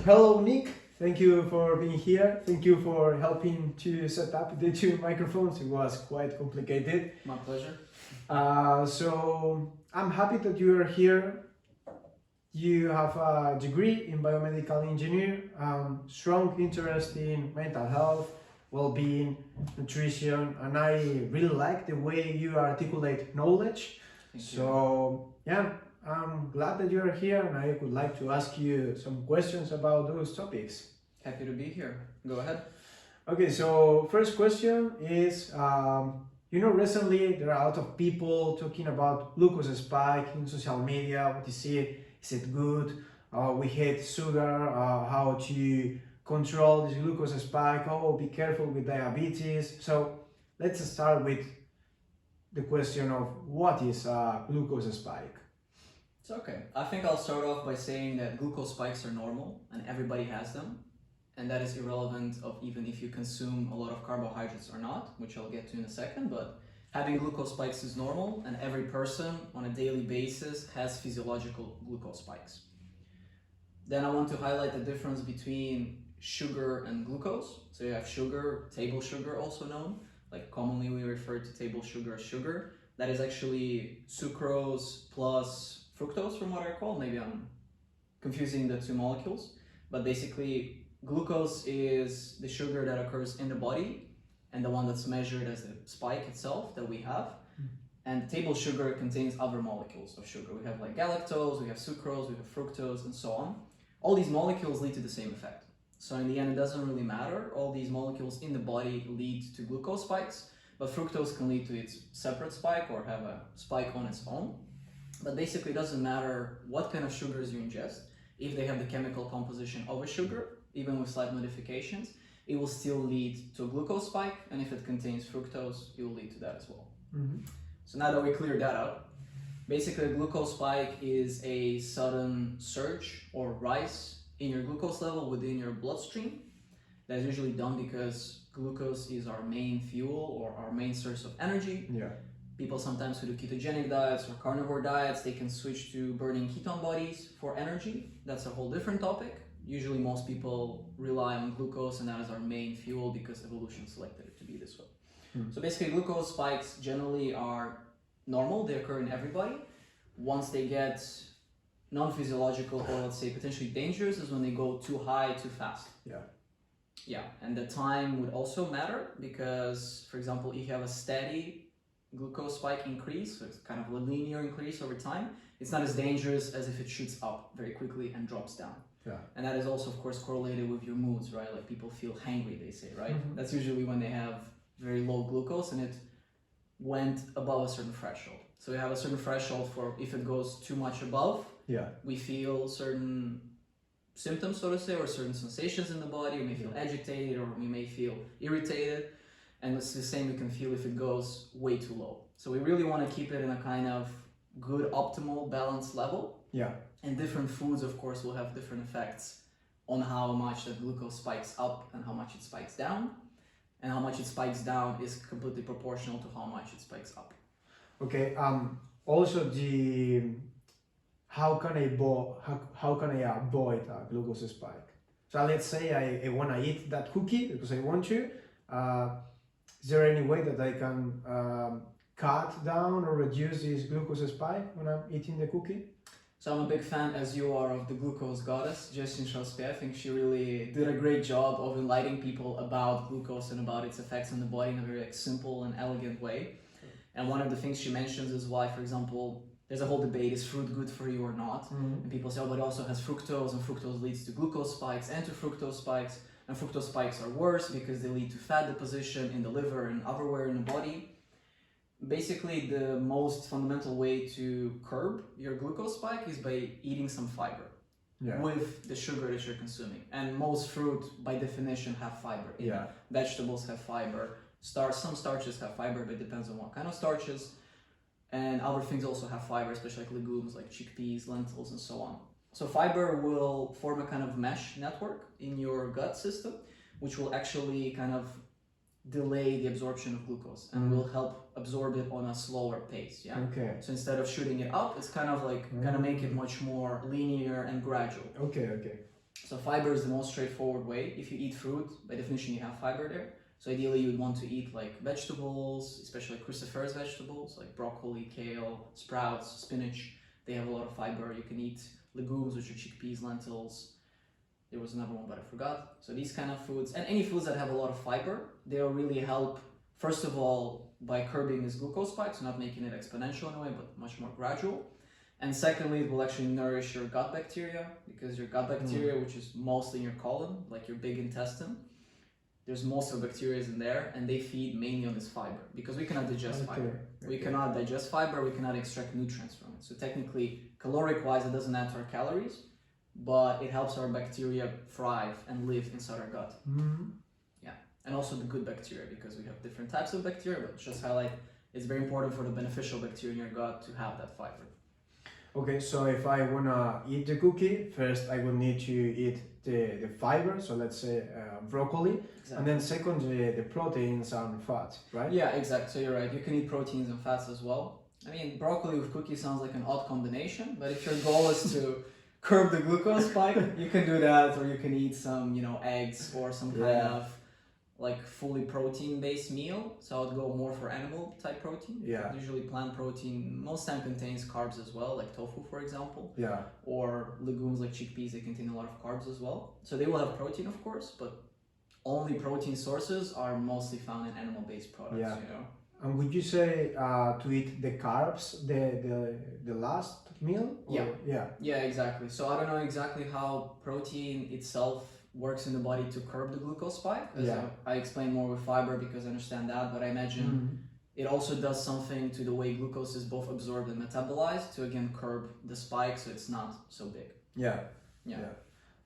hello Nick, thank you for being here. Thank you for helping to set up the two microphones. It was quite complicated. My pleasure. So I'm happy that you are here. You have a degree in biomedical engineer, strong interest in mental health, well-being, nutrition, and I really like the way you articulate knowledge. So yeah, I'm glad that you're here, and I would like to ask you some questions about those topics. Happy to be here. Go ahead. Okay, so first question is, recently there are a lot of people talking about glucose spike in social media. What is it? Is it good? We hate sugar. How to control this glucose spike? Oh, be careful with diabetes. So let's start with the question of what is a glucose spike? It's okay. I think I'll start off by saying that glucose spikes are normal and everybody has them. And that is irrelevant of even if you consume a lot of carbohydrates or not, which I'll get to in a second, but having glucose spikes is normal and every person on a daily basis has physiological glucose spikes. Then I want to highlight the difference between sugar and glucose. So you have sugar, table sugar also known, like commonly we refer to table sugar as sugar. That is actually sucrose plus fructose from what I recall. Maybe I'm confusing the two molecules, but basically glucose is the sugar that occurs in the body and the one that's measured as the spike itself that we have. And table sugar contains other molecules of sugar. We have like galactose, we have sucrose, we have fructose, and so on. All these molecules lead to the same effect. So in the end, it doesn't really matter. All these molecules in the body lead to glucose spikes, but fructose can lead to its separate spike or have a spike on its own. But basically, it doesn't matter what kind of sugars you ingest. If they have the chemical composition of a sugar, even with slight modifications, it will still lead to a glucose spike. And if it contains fructose, it will lead to that as well. Mm-hmm. So now that we cleared that out, basically a glucose spike is a sudden surge or rise in your glucose level within your bloodstream. That's usually done because glucose is our main fuel or our main source of energy. Yeah. People sometimes who do ketogenic diets or carnivore diets, they can switch to burning ketone bodies for energy. That's a whole different topic. Usually most people rely on glucose and that is our main fuel because evolution selected it to be this way. So basically glucose spikes generally are normal, they occur in everybody. Once they get non-physiological or let's say potentially dangerous is when they go too high, too fast. Yeah, and the time would also matter because, for example, if you have a steady glucose spike increase, so it's kind of a linear increase over time, it's not as dangerous as if it shoots up very quickly and drops down. Yeah. And that is also, of course, correlated with your moods, right? Like people feel hangry, they say, right? Mm-hmm. That's usually when they have very low glucose and it went above a certain threshold. So we have a certain threshold for if it goes too much above, we feel certain symptoms, so to say, or certain sensations in the body. We may feel agitated or we may feel irritated. And it's the same we can feel if it goes way too low. So we really want to keep it in a kind of good, optimal, balanced level. Yeah. And different foods, of course, will have different effects on how much the glucose spikes up and how much it spikes down. And how much it spikes down is completely proportional to how much it spikes up. Okay. Also, how can I avoid a glucose spike? So let's say I want to eat that cookie because I want to. Is there any way that I can cut down or reduce this glucose spike when I'm eating the cookie? So I'm a big fan, as you are, of the glucose goddess, Jessie Shospe. I think she really did a great job of enlightening people about glucose and about its effects on the body in a very simple and elegant way. And one of the things she mentions is why, for example, there's a whole debate, is fruit good for you or not? And people say, oh, but it also has fructose, and fructose leads to glucose spikes and to fructose spikes. And fructose spikes are worse because they lead to fat deposition in the liver and everywhere in the body. Basically, the most fundamental way to curb your glucose spike is by eating some fiber with the sugar that you're consuming. And most fruit, by definition, have fiber in it. Vegetables have fiber. Some starches have fiber, but it depends on what kind of starches. And other things also have fiber, especially like legumes, like chickpeas, lentils, and so on. So fiber will form a kind of mesh network in your gut system, which will actually kind of delay the absorption of glucose and will help absorb it on a slower pace. Okay. So instead of shooting it up, it's kind of like gonna make it much more linear and gradual. Okay. So fiber is the most straightforward way. If you eat fruit, by definition you have fiber there. So ideally you would want to eat like vegetables, especially cruciferous vegetables like broccoli, kale, sprouts, spinach. They have a lot of fiber. You can eat legumes, which are chickpeas, lentils. There was another one, but I forgot. So these kind of foods, and any foods that have a lot of fiber, they'll really help, first of all, by curbing this glucose spike, so not making it exponential in a way, but much more gradual. And secondly, it will actually nourish your gut bacteria, because your gut bacteria, which is mostly in your colon, like your big intestine, there's most of the bacteria in there, and they feed mainly on this fiber, because we cannot digest fiber. We cannot digest fiber, we cannot extract nutrients from it. So technically, caloric-wise, it doesn't add to our calories, but it helps our bacteria thrive and live inside our gut. Yeah, and also the good bacteria, because we have different types of bacteria, but just highlight, it's very important for the beneficial bacteria in your gut to have that fiber. Okay, so if I wanna eat the cookie, first I will need to eat the fiber, so let's say broccoli, Exactly. and then second the proteins and fat, right? Yeah, exactly. So you're right. You can eat proteins and fats as well. I mean, broccoli with cookie sounds like an odd combination, but if your goal is to curb the glucose spike, you can do that, or you can eat some, you know, eggs or some kind of like fully protein-based meal. So I would go more for animal type protein. Yeah. Usually plant protein most time contains carbs as well, like tofu, for example. Yeah. Or legumes like chickpeas, they contain a lot of carbs as well. So they will have protein, of course, but only protein sources are mostly found in animal-based products. Yeah. You know. And would you say to eat the carbs the last meal? Or? Yeah. Yeah, exactly. So I don't know exactly how protein itself works in the body to curb the glucose spike. I explain more with fiber because I understand that, but I imagine it also does something to the way glucose is both absorbed and metabolized to again curb the spike so it's not so big. Yeah.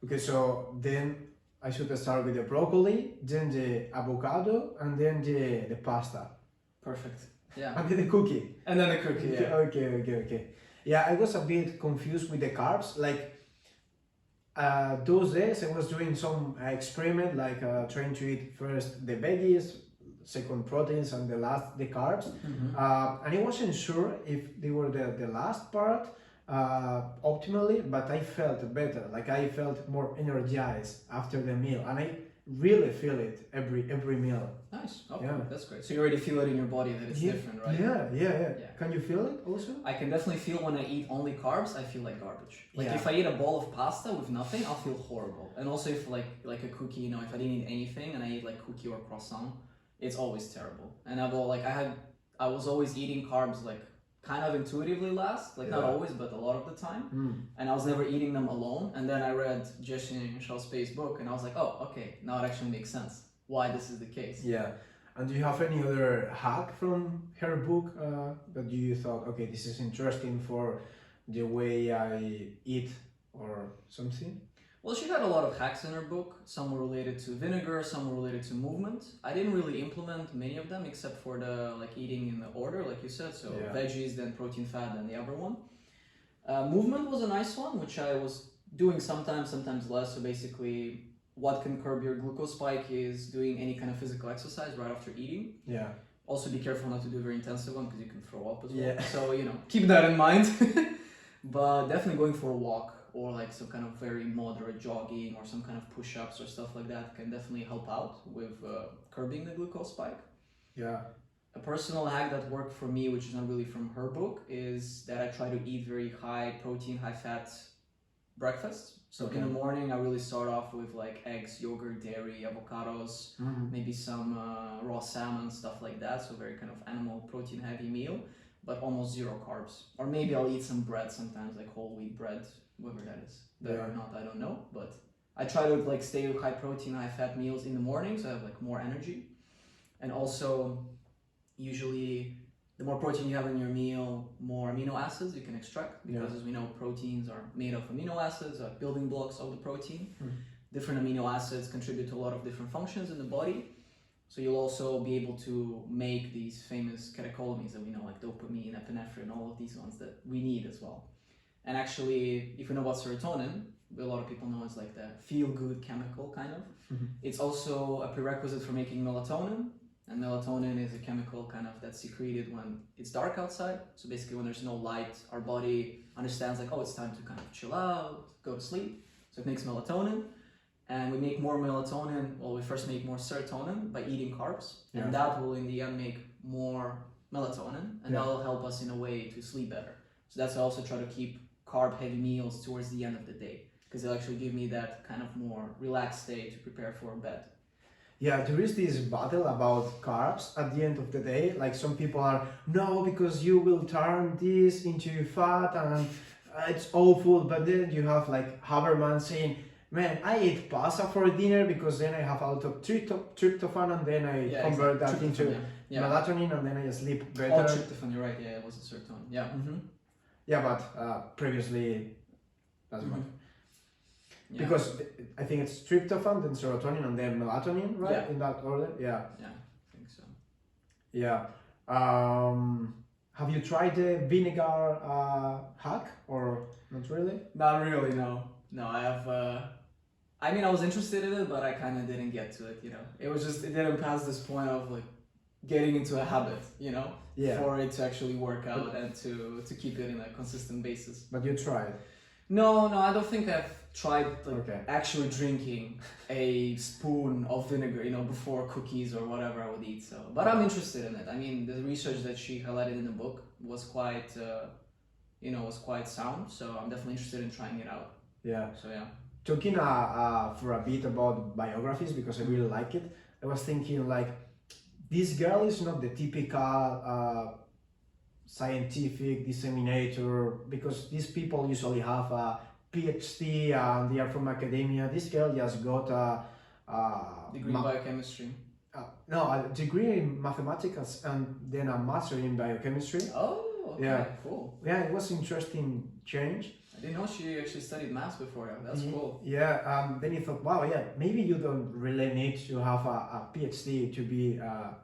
Okay, so then I should start with the broccoli, then the avocado, and then the pasta. Perfect. Yeah. And then the cookie. And then the cookie, yeah. Okay. Yeah, I was a bit confused with the carbs. Like, those days I was doing some experiment, like trying to eat first the veggies, second proteins, and the last the carbs. And I wasn't sure if they were the last part optimally, but I felt better. Like I felt more energized after the meal, and I really feel it every meal. Nice. Okay, that's great. So you already feel it in your body that it's different, right? Yeah. Can you feel it also? I can definitely feel when I eat only carbs, I feel like garbage. Like if I eat a bowl of pasta with nothing, I'll feel horrible. And also if like a cookie, you know, if I didn't eat anything and I eat like cookie or croissant, it's always terrible. And I was always eating carbs like kind of intuitively last, like not always, but a lot of the time. And I was never eating them alone. And then I read Jessin Shalspe's book and I was like, oh, okay, now it actually makes sense why this is the case. Yeah. And do you have any other hack from her book that you thought, okay, this is interesting for the way I eat or something? Well, she had a lot of hacks in her book. Some were related to vinegar, some were related to movement. I didn't really implement many of them except for the like eating in the order, like you said. So veggies, then protein, fat, then the other one. Movement was a nice one, which I was doing sometimes less. So basically, what can curb your glucose spike is doing any kind of physical exercise right after eating. Yeah. Also, be careful not to do a very intensive one because you can throw up as well. Yeah. So, you know, keep that in mind. But definitely going for a walk or like some kind of very moderate jogging or some kind of push-ups or stuff like that can definitely help out with curbing the glucose spike. Yeah. A personal hack that worked for me, which is not really from her book, is that I try to eat very high protein, high fat breakfast. So in the morning, I really start off with like eggs, yogurt, dairy, avocados, maybe some raw salmon, stuff like that. So very kind of animal protein heavy meal, but almost zero carbs. Or maybe I'll eat some bread sometimes, like whole wheat bread, whatever that is. Better or not, I don't know. But I try to like stay with high protein, high fat meals in the morning, so I have like more energy. And also, usually, the more protein you have in your meal, more amino acids you can extract, because as we know, proteins are made of amino acids, building blocks of the protein. Different amino acids contribute to a lot of different functions in the body. So you'll also be able to make these famous catecholamines that we know, like dopamine, epinephrine, all of these ones that we need as well. And actually, if you know about serotonin, a lot of people know it's like the feel-good chemical, kind of. It's also a prerequisite for making melatonin. And melatonin is a chemical kind of that's secreted when it's dark outside. So basically when there's no light, our body understands like, oh, it's time to kind of chill out, go to sleep. So it makes melatonin, and we make more melatonin. Well, we first make more serotonin by eating carbs, and that will in the end make more melatonin, and that will help us in a way to sleep better. So that's why I also try to keep carb-heavy meals towards the end of the day, because they'll actually give me that kind of more relaxed state to prepare for bed. Yeah, there is this battle about carbs at the end of the day. Like some people are, no, because you will turn this into fat and it's awful. But then you have like Haberman saying, man, I eat pasta for dinner because then I have a lot of tryptophan and then I convert that into melatonin and then I sleep better. Oh, tryptophan, you're right. Yeah, it was a serotonin. Yeah. Mm-hmm. Yeah, but previously doesn't matter. Yeah. Because I think it's tryptophan, then serotonin, and then melatonin, right? Yeah. In that order? Yeah. Yeah, I think so. Yeah. Have you tried the vinegar hack or not really? Not really, no. No, I have... I mean, I was interested in it, but I kind of didn't get to it, you know? It was just, it didn't pass this point of like getting into a habit, you know? Yeah. For it to actually work out and to keep it in a consistent basis. But you tried? No, I don't think I've tried actually drinking a spoon of vinegar, you know, before cookies or whatever I would eat. So, but I'm interested in it. I mean, the research that she highlighted in the book was quite, was quite sound. So I'm definitely interested in trying it out. Yeah. So yeah. Talking for a bit about biographies because I really like it. I was thinking like, this girl is not the typical scientific disseminator, because these people usually have a PhD and they are from academia. This girl just got a degree in biochemistry. No, a degree in mathematics and then a master in biochemistry. Oh, okay, yeah, cool. Yeah, it was interesting change. I didn't know she actually studied maths before. That's cool. Yeah, then you thought, wow, yeah, maybe you don't really need to have a PhD to be a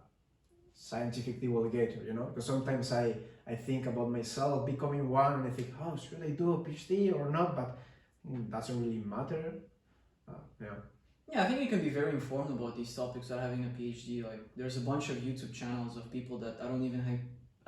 scientific divulgator, you know? Because sometimes I think about myself becoming one and I think, oh, should I do a PhD or not? But it doesn't really matter. Yeah, I think you can be very informed about these topics without having a PhD. Like, there's a bunch of YouTube channels of people that I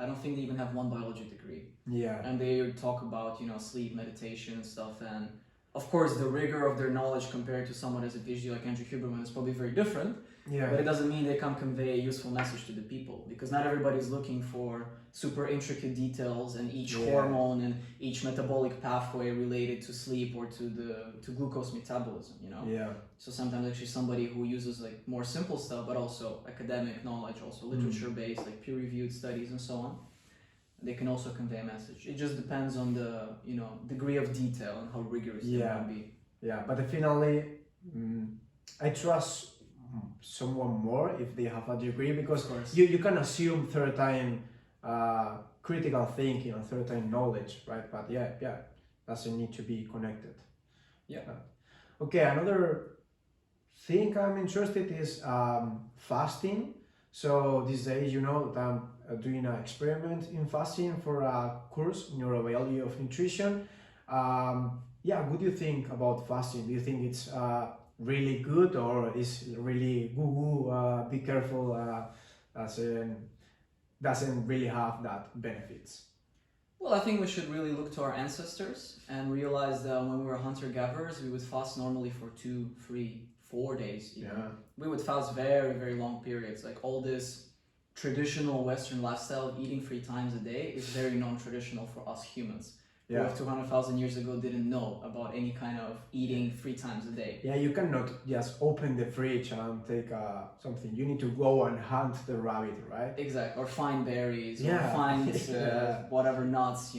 don't think they even have one biology degree. Yeah. And they talk about, sleep, meditation and stuff. And of course, the rigor of their knowledge compared to someone as a PhD like Andrew Huberman is probably very different. Yeah. But it doesn't mean they can convey a useful message to the people, because not everybody's looking for super intricate details and each hormone and each metabolic pathway related to sleep or to glucose metabolism, you know? Yeah. So sometimes actually somebody who uses like more simple stuff, but also academic knowledge, also literature based, like peer reviewed studies and so on, they can also convey a message. It just depends on the, degree of detail and how rigorous they want to be. Yeah, but finally, I trust someone more if they have a degree, because you can assume certain critical thinking and certain knowledge, right? But yeah, doesn't need to be connected. Yeah. Okay, another thing I'm interested is fasting. So these days, that I'm doing an experiment in fasting for a course, Neurobiology of Nutrition. What do you think about fasting? Do you think it's really good, or is really woo-woo, be careful, doesn't really have that benefits? Well, I think we should really look to our ancestors and realize that when we were hunter-gatherers, we would fast normally for 2, 3, 4 days even. Yeah. We would fast very, very long periods. Like all this traditional Western lifestyle of eating 3 times a day is very non-traditional for us humans. Yeah. Who 200,000 years ago didn't know about any kind of eating 3 times a day. Yeah, you cannot just open the fridge and take something. You need to go and hunt the rabbit, right? Exactly, or find berries, or find whatever nuts,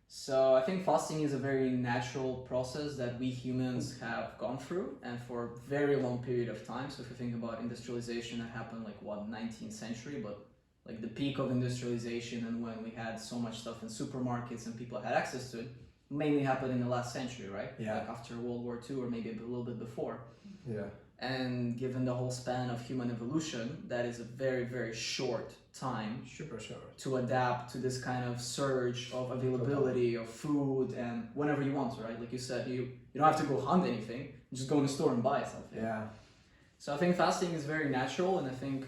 So I think fasting is a very natural process that we humans have gone through, and for a very long period of time. So if you think about industrialization, that happened 19th century, but like the peak of industrialization and when we had so much stuff in supermarkets and people had access to it, mainly happened in the last century, right? Yeah. Like after World War II or maybe a little bit before. Yeah. And given the whole span of human evolution, that is a very, very short time. Super short. To adapt to this kind of surge of availability of food and whenever you want to, right? Like you said, you don't have to go hunt anything, you just go in the store and buy something. Yeah. So I think fasting is very natural, and I think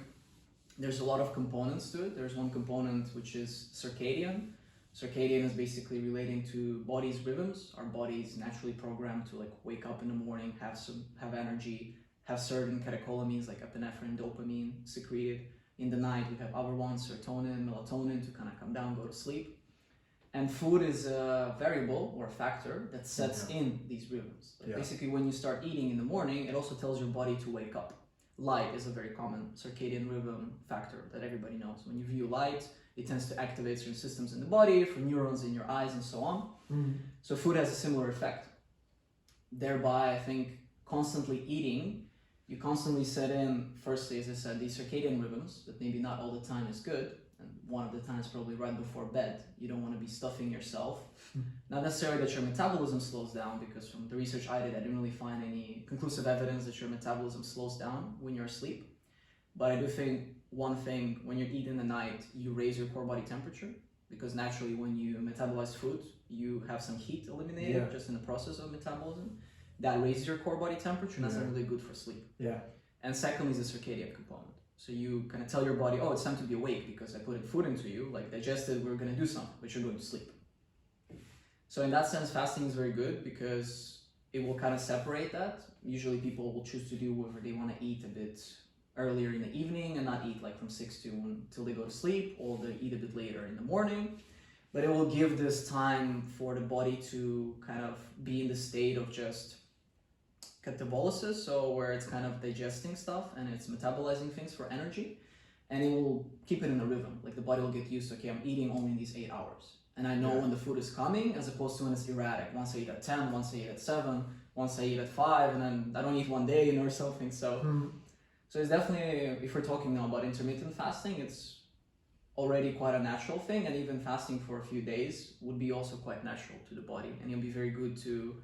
there's a lot of components to it. There's one component which is circadian, Circadian is basically relating to body's rhythms. Our body's naturally programmed to like wake up in the morning, have energy, have certain catecholamines like epinephrine, dopamine secreted. In the night, we have other ones, serotonin, melatonin to kind of come down, go to sleep. And food is a variable or a factor that sets in these rhythms. Like basically, when you start eating in the morning, it also tells your body to wake up. Light is a very common circadian rhythm factor that everybody knows. When you view light, it tends to activate certain systems in the body, for neurons in your eyes and so on. So food has a similar effect. Thereby, I think constantly eating, you constantly set in, firstly, as I said, these circadian rhythms that maybe not all the time is good. And one of the times probably right before bed. You don't want to be stuffing yourself. Not necessarily that your metabolism slows down, because from the research I did, I didn't really find any conclusive evidence that your metabolism slows down when you're asleep. But I do think one thing, when you eat in the night, you raise your core body temperature, because naturally when you metabolize food, you have some heat eliminated just in the process of metabolism. That raises your core body temperature, and that's not really good for sleep. And secondly is the circadian component. So you kind of tell your body, oh, it's time to be awake because I put in food into you, like digested, we're going to do something, but you're going to sleep. So in that sense, fasting is very good because it will kind of separate that. Usually people will choose to do whether they want to eat a bit earlier in the evening and not eat like from 6 to 1 till they go to sleep, or they eat a bit later in the morning. But it will give this time for the body to kind of be in the state of just catabolysis, so where it's kind of digesting stuff and it's metabolizing things for energy, and it will keep it in a rhythm. Like the body will get used to, okay, I'm eating only in these 8 hours, and I know when the food is coming, as opposed to when it's erratic. Once I eat at 10, once I eat at 7, once I eat at 5, and then I don't eat one day, or something. So it's definitely, if we're talking now about intermittent fasting, it's already quite a natural thing, and even fasting for a few days would be also quite natural to the body, and it'll be very good to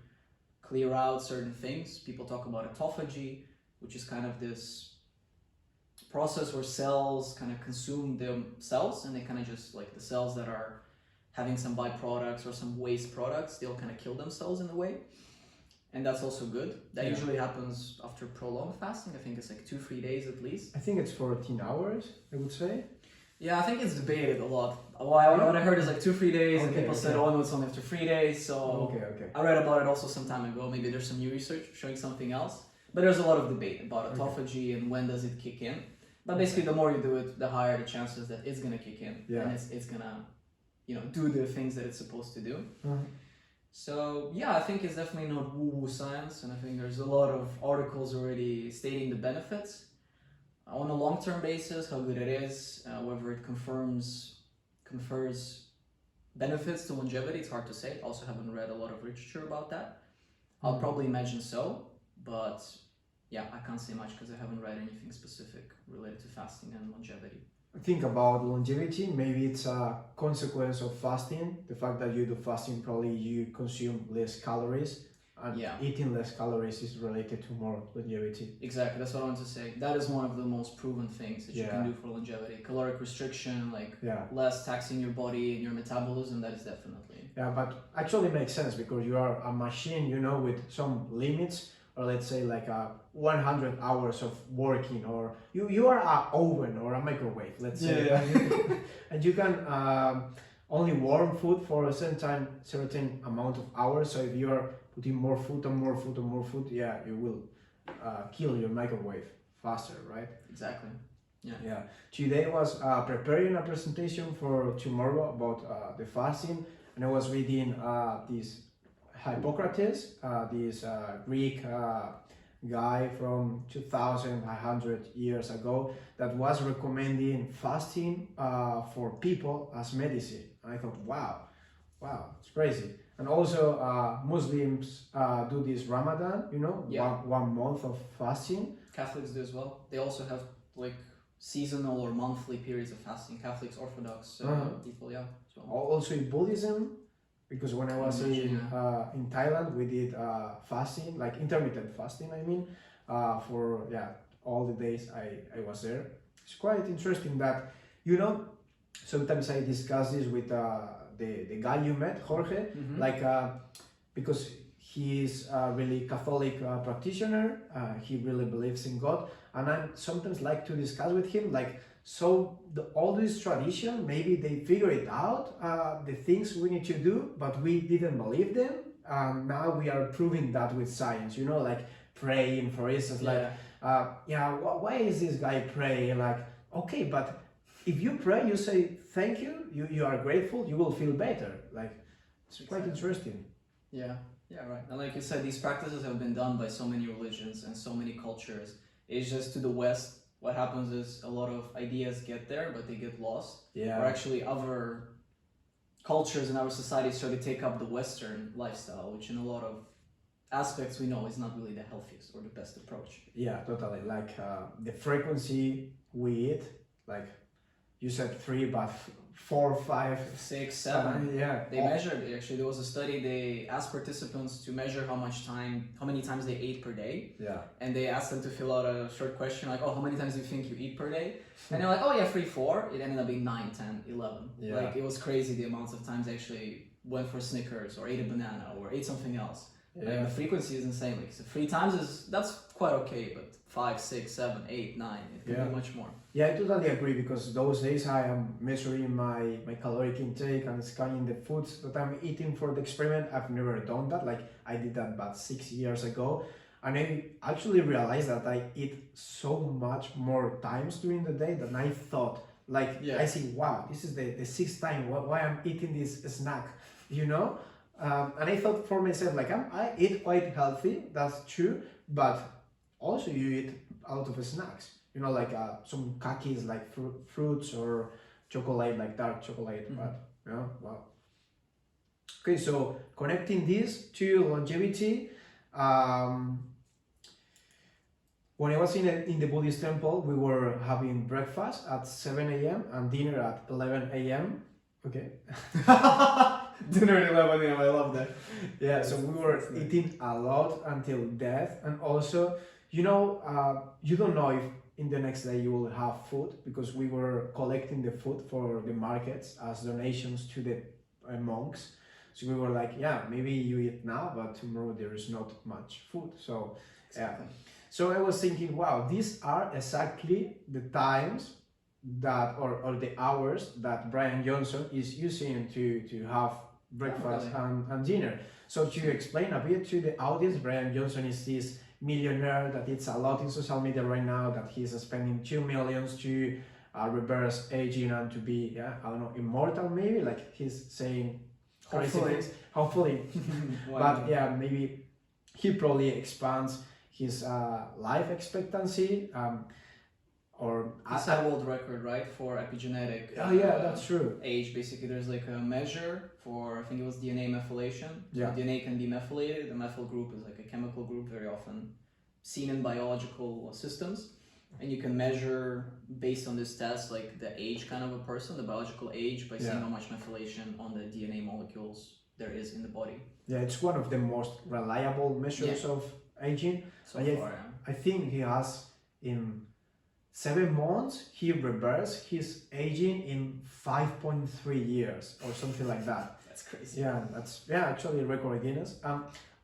clear out certain things. People talk about autophagy, which is kind of this process where cells kind of consume themselves, and they kind of just, like the cells that are having some byproducts or some waste products, they'll kind of kill themselves in a way. And that's also good. That usually happens after prolonged fasting. I think it's like 2-3 days at least. I think it's 14 hours, I would say. Yeah, I think it's debated a lot. What I heard is like 2-3 days, and people said, oh no, it's only after 3 days. So I read about it also some time ago. Maybe there's some new research showing something else. But there's a lot of debate about autophagy and when does it kick in. But basically, the more you do it, the higher the chances that it's gonna kick in, and it's gonna, do the things that it's supposed to do. So yeah, I think it's definitely not woo-woo science, and I think there's a lot of articles already stating the benefits. On a long-term basis, how good it is, whether it confers benefits to longevity, it's hard to say. I also haven't read a lot of literature about that. I'll probably imagine so, but yeah, I can't say much because I haven't read anything specific related to fasting and longevity. Think about longevity, maybe it's a consequence of fasting. The fact that you do fasting, probably you consume less calories, and eating less calories is related to more longevity. Exactly, that's what I want to say. That is one of the most proven things that you can do for longevity. Caloric restriction, like less taxing your body and your metabolism, that is definitely. Yeah, but actually makes sense because you are a machine, with some limits, or let's say like 100 hours of working, or you are an oven or a microwave, let's say. And you can only warm food for a certain amount of hours. So if you are putting more food and more food and more food, you will kill your microwave faster, right? Exactly. Yeah. Today I was preparing a presentation for tomorrow about the fasting, and I was reading this Hippocrates, this Greek guy from 2,100 years ago, that was recommending fasting for people as medicine. And I thought, wow, it's crazy. And also Muslims do this Ramadan, one month of fasting. Catholics do as well. They also have like seasonal or monthly periods of fasting. Catholics, Orthodox people, so. Also in Buddhism, because when I was in Thailand, we did fasting, like intermittent fasting, for all the days I was there. It's quite interesting that, sometimes I discuss this with the guy you met, Jorge, because He is a really Catholic practitioner. He really believes in God, and I sometimes like to discuss with him like, so all this tradition, maybe they figure it out, the things we need to do, but we didn't believe them. Now we are proving that with science. You know, like praying, for instance, like why is this guy praying? Like, okay, but if you pray, you say thank you, you are grateful, you will feel better. Like, it's quite interesting. Yeah, right. And like you said, these practices have been done by so many religions and so many cultures. It's just to the West, what happens is a lot of ideas get there, but they get lost. Yeah. Or actually other cultures in our society try to take up the Western lifestyle, which in a lot of aspects we know is not really the healthiest or the best approach. Yeah, totally. Like the frequency we eat, like you said 3, but 4, 5, 6, 7. Yeah. They measured, actually, there was a study, they asked participants to measure how many times they ate per day. Yeah. And they asked them to fill out a short question like, oh, how many times do you think you eat per day? And they're like, oh yeah, 3, 4. It ended up being 9, 10, 11. Yeah. Like, it was crazy the amounts of times they actually went for Snickers or ate a banana or ate something else. Yeah. Like, the frequency is insane. Like, so 3 times that's quite okay, but 5, 6, 7, 8, 9, it can be much more. Yeah, I totally agree, because those days I am measuring my caloric intake and scanning the foods that I'm eating for the experiment. I've never done that. Like, I did that about 6 years ago, and I actually realized that I eat so much more times during the day than I thought. Like, I see, wow, this is the 6th time why I'm eating this snack, you know? And I thought for myself, like, I eat quite healthy, that's true, but also you eat a lot of snacks, you know, like some cookies, like fruits or chocolate, like dark chocolate. But yeah, wow. Okay, so connecting this to longevity, when I was in the Buddhist temple, we were having breakfast at 7 a.m. and dinner at 11 a.m. Okay. Dinner at 11 a.m. I love that. Yeah, so we were eating a lot until death. And also, you know, you don't know if in the next day you will have food, because we were collecting the food for the markets as donations to the monks. So we were like, yeah, maybe you eat now, but tomorrow there is not much food. So, Exactly. yeah. So I was thinking, wow, these are exactly the times that, or the hours that Brian Johnson is using to have breakfast and dinner. So to explain a bit to the audience, Brian Johnson is this millionaire that eats a lot in social media right now, that he's spending $2 million to reverse aging and to be, I don't know, immortal maybe, like he's saying crazy things. Hopefully. But yeah, maybe he probably expands his life expectancy, or it's a world record, right, for epigenetic that's true. age. Basically, there's like a measure for, I think it was DNA methylation. So DNA can be methylated. The methyl group is like a chemical group very often seen in biological systems, and you can measure based on this test like the age kind of a person, the biological age, by seeing how much methylation on the DNA molecules there is in the body. Yeah, it's one of the most reliable measures of aging. So far, I think he has in 7 months, he reversed his aging in 5.3 years or something like that. That's crazy. Yeah, that's actually a record Guinness.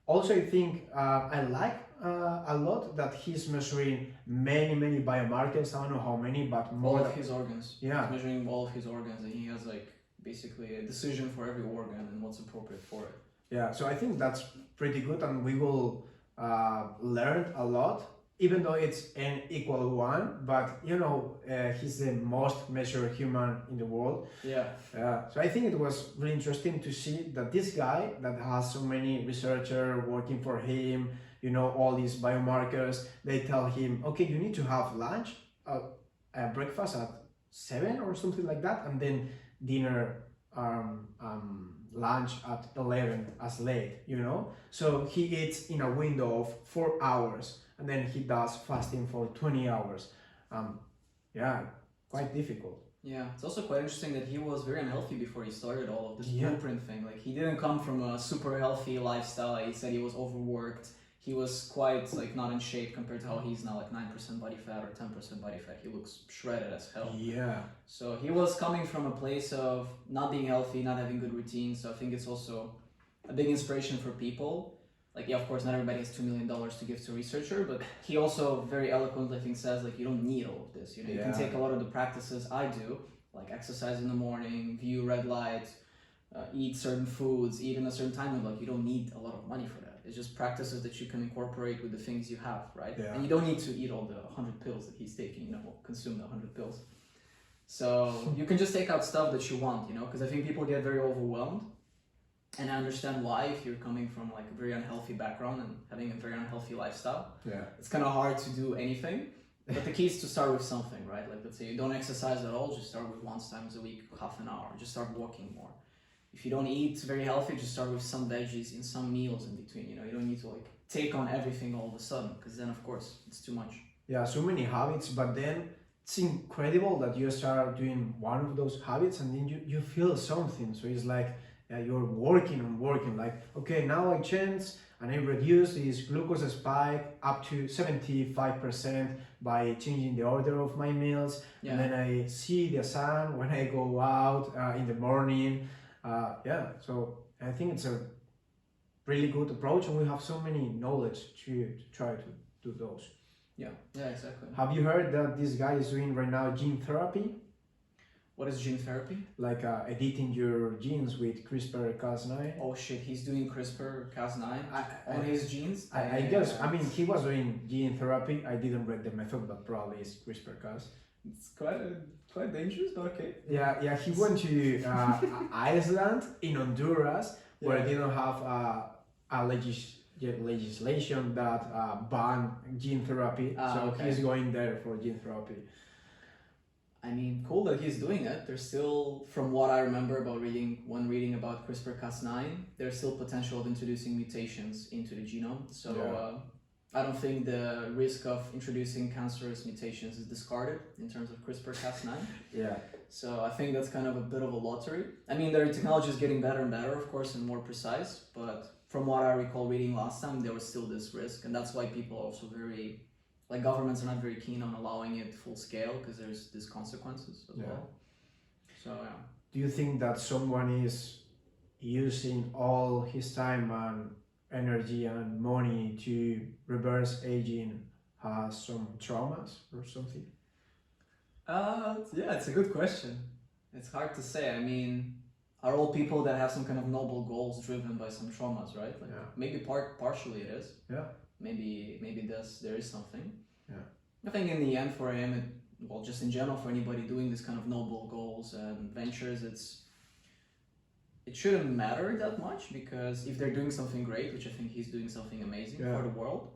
Also, I think I like a lot that he's measuring many biomarkers. I don't know how many, but more. All of his organs. Yeah. He's measuring all of his organs, and he has like basically a decision for every organ and what's appropriate for it. Yeah, so I think that's pretty good, and we will learn a lot. Even though it's n equal 1, but you know, he's the most measured human in the world. Yeah. So I think it was really interesting to see that this guy that has so many researchers working for him, you know, all these biomarkers, they tell him, okay, you need to have lunch, breakfast at 7 or something like that, and then dinner, lunch at 11 as late, you know? So he eats in a window of 4 hours. And then he does fasting for 20 hours. Quite difficult. Yeah, it's also quite interesting that he was very unhealthy before he started all of this blueprint thing. Like, he didn't come from a super healthy lifestyle. He said he was overworked. He was quite like not in shape compared to how he's now, like 9% body fat or 10% body fat. He looks shredded as hell. Yeah. So he was coming from a place of not being healthy, not having good routines. So I think it's also a big inspiration for people like, yeah, of course, not everybody has $2 million to give to a researcher, but he also very eloquently, I think, says, like, you don't need all of this. You know, you can take a lot of the practices I do, like exercise in the morning, view red light, eat certain foods, eat in a certain time window. Like, you don't need a lot of money for that. It's just practices that you can incorporate with the things you have, right? Yeah. And you don't need to eat all the 100 pills that he's taking, you know, consume the 100 pills. So you can just take out stuff that you want, you know, because I think people get very overwhelmed. And I understand why, if you're coming from like a very unhealthy background and having a very unhealthy lifestyle. Yeah. It's kind of hard to do anything. But the key is to start with something, right? Like, let's say you don't exercise at all, just start with once times a week, half an hour. Just start walking more. If you don't eat very healthy, just start with some veggies in some meals in between. You know, you don't need to like take on everything all of a sudden, because then of course it's too much. Yeah, so many habits, but then it's incredible that you start doing one of those habits and then you feel something. So it's like you're working and working. Like, okay, now I change and I reduce this glucose spike up to 75% by changing the order of my meals. Yeah. And then I see the sun when I go out in the morning. So I think it's a really good approach, and we have so many knowledge to try to do those. Yeah, exactly. Have you heard that this guy is doing right now gene therapy? What is gene therapy? Like editing your genes with CRISPR-Cas9. Oh shit, he's doing CRISPR-Cas9 on his genes? I guess, I mean, he was doing gene therapy. I didn't read the method, but probably it's CRISPR-Cas. It's quite dangerous, but okay. Yeah, he went to Iceland in Honduras, where they don't have a legislation that ban gene therapy. He's going there for gene therapy. I mean, cool that he's doing it. There's still, from what I remember about reading about CRISPR-Cas9, there's still potential of introducing mutations into the genome. So I don't think the risk of introducing cancerous mutations is discarded in terms of CRISPR-Cas9. Yeah. So I think that's kind of a bit of a lottery. I mean, their technology is getting better and better, of course, and more precise. But from what I recall reading last time, there was still this risk. And that's why people are also very, like, governments are not very keen on allowing it full scale, because there's these consequences as well. So, yeah. Do you think that someone is using all his time and energy and money to reverse aging has some traumas or something? Yeah, it's a good question. It's hard to say. I mean, are all people that have some kind of noble goals driven by some traumas, right? Like, maybe partially it is. Yeah. Maybe there is something. Yeah. I think in the end for him, just in general for anybody doing this kind of noble goals and ventures, it shouldn't matter that much, because if they're doing something great, which I think he's doing something amazing for the world,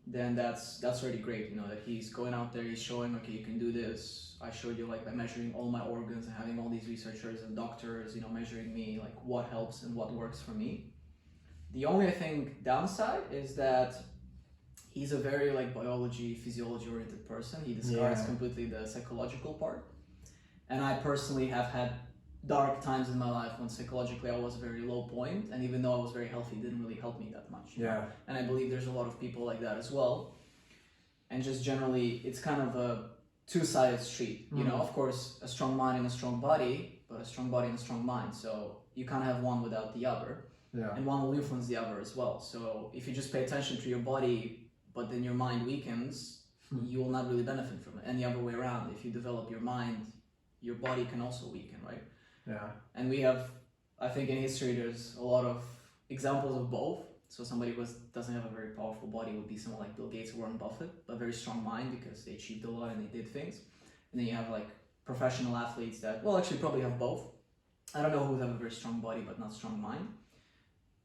then that's already great. You know, that he's going out there, he's showing, okay, you can do this. I showed you, like, by measuring all my organs and having all these researchers and doctors, you know, measuring me, like, what helps and what works for me. The only, I think, downside is that he's a very, like, biology, physiology oriented person. He discards completely the psychological part. And I personally have had dark times in my life when psychologically I was a very low point, and even though I was very healthy, it didn't really help me that much. You know? And I believe there's a lot of people like that as well. And just generally, it's kind of a two-sided street. You know, of course, a strong mind and a strong body, but a strong body and a strong mind. So you can't have one without the other. And one will influence the other as well. So if you just pay attention to your body, but then your mind weakens, you will not really benefit from it. And the other way around, if you develop your mind, your body can also weaken, right? And we have, I think in history, there's a lot of examples of both. So somebody who doesn't have a very powerful body would be someone like Bill Gates or Warren Buffett, but very strong mind because they achieved a lot and they did things. And then you have like professional athletes that, well, actually probably have both. I don't know who have a very strong body but not strong mind.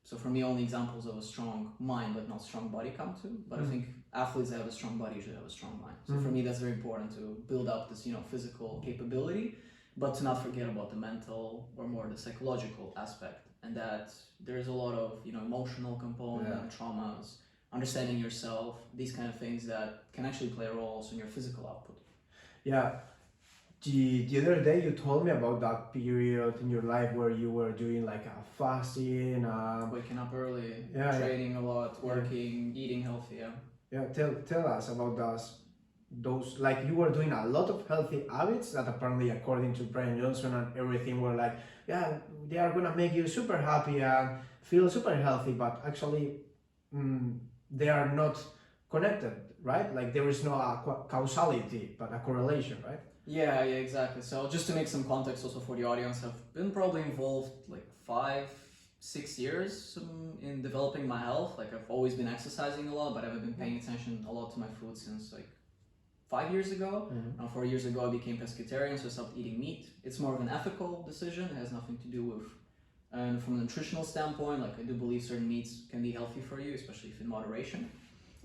So for me, only examples of a strong mind but not strong body come to. But I think athletes that have a strong body usually have a strong mind. So for me, that's very important to build up this, physical capability, but to not forget about the mental or more the psychological aspect. And that there's a lot of, emotional component, traumas, understanding yourself, these kind of things that can actually play a role also in your physical output. Yeah. The other day you told me about that period in your life where you were doing like a fasting, waking up early, training a lot, working, eating healthy. Tell us about those, like you were doing a lot of healthy habits that apparently, according to Brian Johnson and everything, were like, they are gonna make you super happy and feel super healthy, but actually they are not connected, right? Like there is no causality, but a correlation, right? Yeah, exactly. So just to make some context also for the audience, I've been probably involved like 5-6 years in developing my health. Like I've always been exercising a lot, but I haven't been paying attention a lot to my food since like 5 years ago. 4 years ago I became pescatarian, so I stopped eating meat. It's more of an ethical decision. It has nothing to do with, and from a nutritional standpoint, like I do believe certain meats can be healthy for you, especially if in moderation,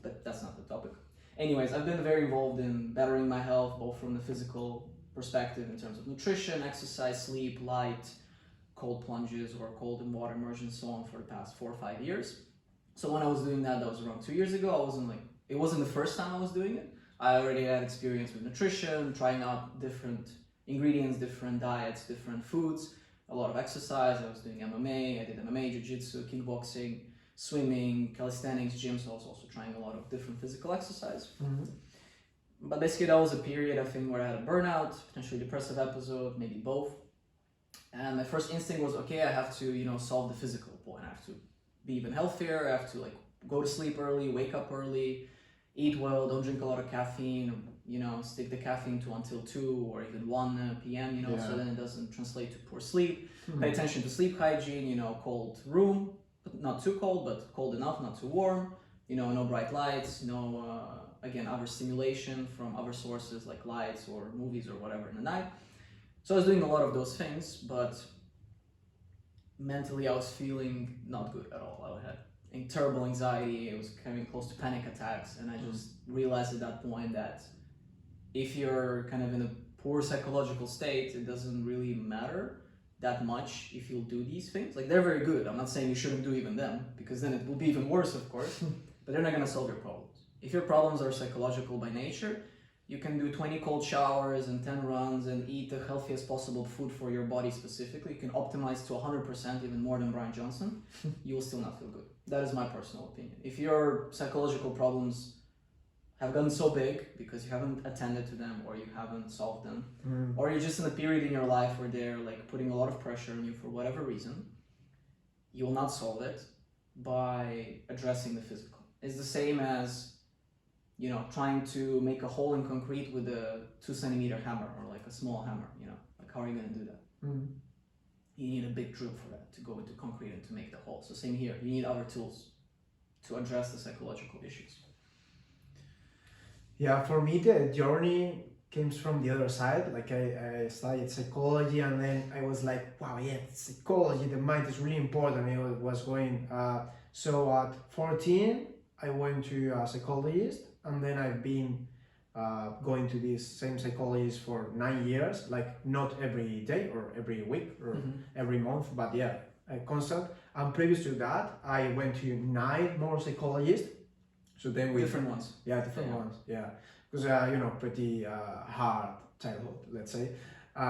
but that's not the topic. Anyways, I've been very involved in bettering my health, both from the physical perspective in terms of nutrition, exercise, sleep, light, cold plunges or cold and water immersion, so on, for the past 4 or 5 years. So when I was doing that, that was around 2 years ago. It wasn't the first time I was doing it. I already had experience with nutrition, trying out different ingredients, different diets, different foods, a lot of exercise. I was doing MMA, I did MMA, jiu-jitsu, kickboxing, swimming, calisthenics, gym, so I was also trying a lot of different physical exercise. But basically that was a period, I think, where I had a burnout, potentially depressive episode, maybe both. And my first instinct was, okay, I have to, solve the physical point. I have to be even healthier. I have to go to sleep early, wake up early, eat well, don't drink a lot of caffeine, stick the caffeine to until 2 or even 1 p.m., so then it doesn't translate to poor sleep. Pay attention to sleep hygiene, cold room, not too cold, but cold enough, not too warm, no bright lights, no, again, other stimulation from other sources like lights or movies or whatever in the night. So I was doing a lot of those things, but mentally I was feeling not good at all. I had terrible anxiety, I was coming close to panic attacks, and I just realized at that point that if you're kind of in a poor psychological state, it doesn't really matter that much if you'll do these things. Like, they're very good. I'm not saying you shouldn't do even them, because then it will be even worse, of course, but they're not going to solve your problems. If your problems are psychological by nature, you can do 20 cold showers and 10 runs and eat the healthiest possible food for your body specifically. You can optimize to 100%, even more than Brian Johnson. You will still not feel good. That is my personal opinion. If your psychological problems have gotten so big because you haven't attended to them or you haven't solved them, or you're just in a period in your life where they're putting a lot of pressure on you for whatever reason, you will not solve it by addressing the physical. It's the same as trying to make a hole in concrete with a 2-centimeter hammer or a small hammer, how are you going to do that? You need a big drill for that, to go into concrete and to make the hole. So same here, you need other tools to address the psychological issues. Yeah, for me the journey comes from the other side. I studied psychology, and then I was like, wow, yeah, psychology, the mind is really important. I was going, so at 14, I went to a psychologist, and then I've been going to this same psychologist for 9 years, not every day or every week or every month, but yeah, constant. And previous to that, I went to 9 more psychologists. So then different ones. Yeah, different ones. Yeah, because pretty hard childhood, let's say.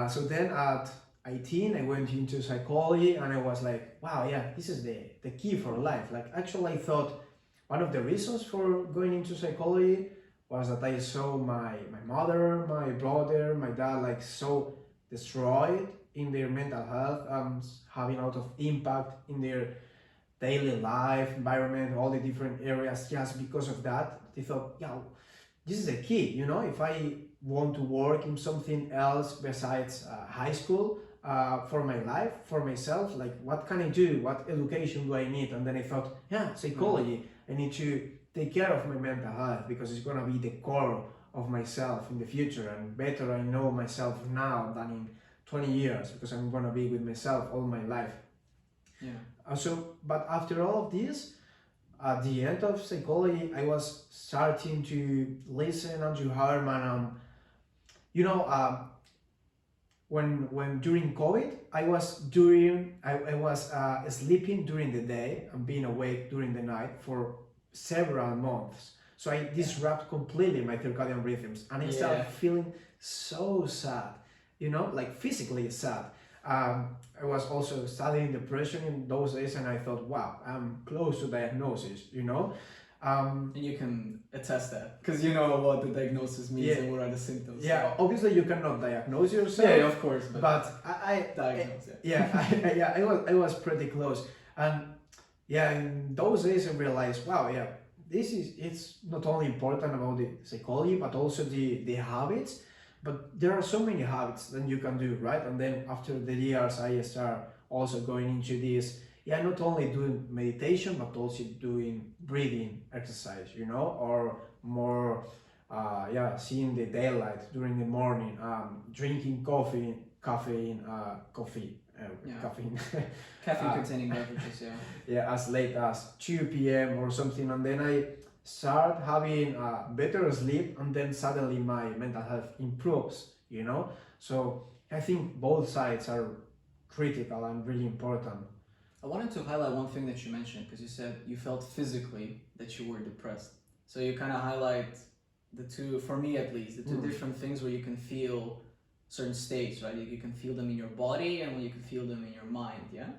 So then at 18, I went into psychology, and I was like, wow, yeah, this is the key for life. Actually, I thought one of the reasons for going into psychology was that I saw my mother, my brother, my dad so destroyed in their mental health, having a lot of impact in their daily life, environment, all the different areas. Just because of that, they thought, yeah, this is the key. If I want to work in something else besides high school, for my life, for myself, what can I do? What education do I need? And then I thought, yeah, psychology. I need to take care of my mental health, because it's going to be the core of myself in the future, and better I know myself now than in 20 years, because I'm going to be with myself all my life. Yeah. But after all of this, at the end of psychology, I was starting to listen and to Herman. When during COVID, I was sleeping during the day and being awake during the night for several months. So I disrupt completely my circadian rhythms, and I started feeling so sad, physically sad. I was also studying depression in those days, and I thought, wow, I'm close to diagnosis, And you can attest that, because you know what the diagnosis means and what are the symptoms. Yeah, so obviously you cannot diagnose yourself. Yeah, of course. But I diagnosed. I was pretty close, and yeah, in those days I realized, wow, yeah, it's not only important about the psychology, but also the habits. But there are so many habits that you can do, right? And then after the years, I start also going into this, yeah, not only doing meditation, but also doing breathing exercise, or more, yeah, seeing the daylight during the morning, drinking Yeah. caffeine. Caffeine uh, containing beverages, yeah. yeah, as late as 2 p.m. or something, and then I start having better sleep, and then suddenly my mental health improves. So I think both sides are critical and really important. I wanted to highlight one thing that you mentioned because you said you felt physically that you were depressed. So you kind of highlight the two, for me at least, the two different things where you can feel certain states, right? You can feel them in your body and when you can feel them in your mind, yeah?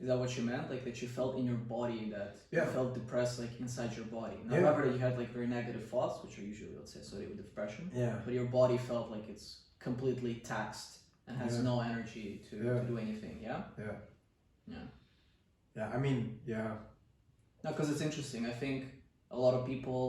Is that what you meant? Like that you felt in your body that Yeah. you felt depressed, like inside your body. Not Yeah. rather that you had like very negative thoughts, which are usually, let's say, associated with depression. Yeah. But your body felt like it's completely taxed and has Yeah. no energy to do anything, yeah? Yeah. Yeah. Yeah. I mean, yeah. No, because it's interesting. I think a lot of people,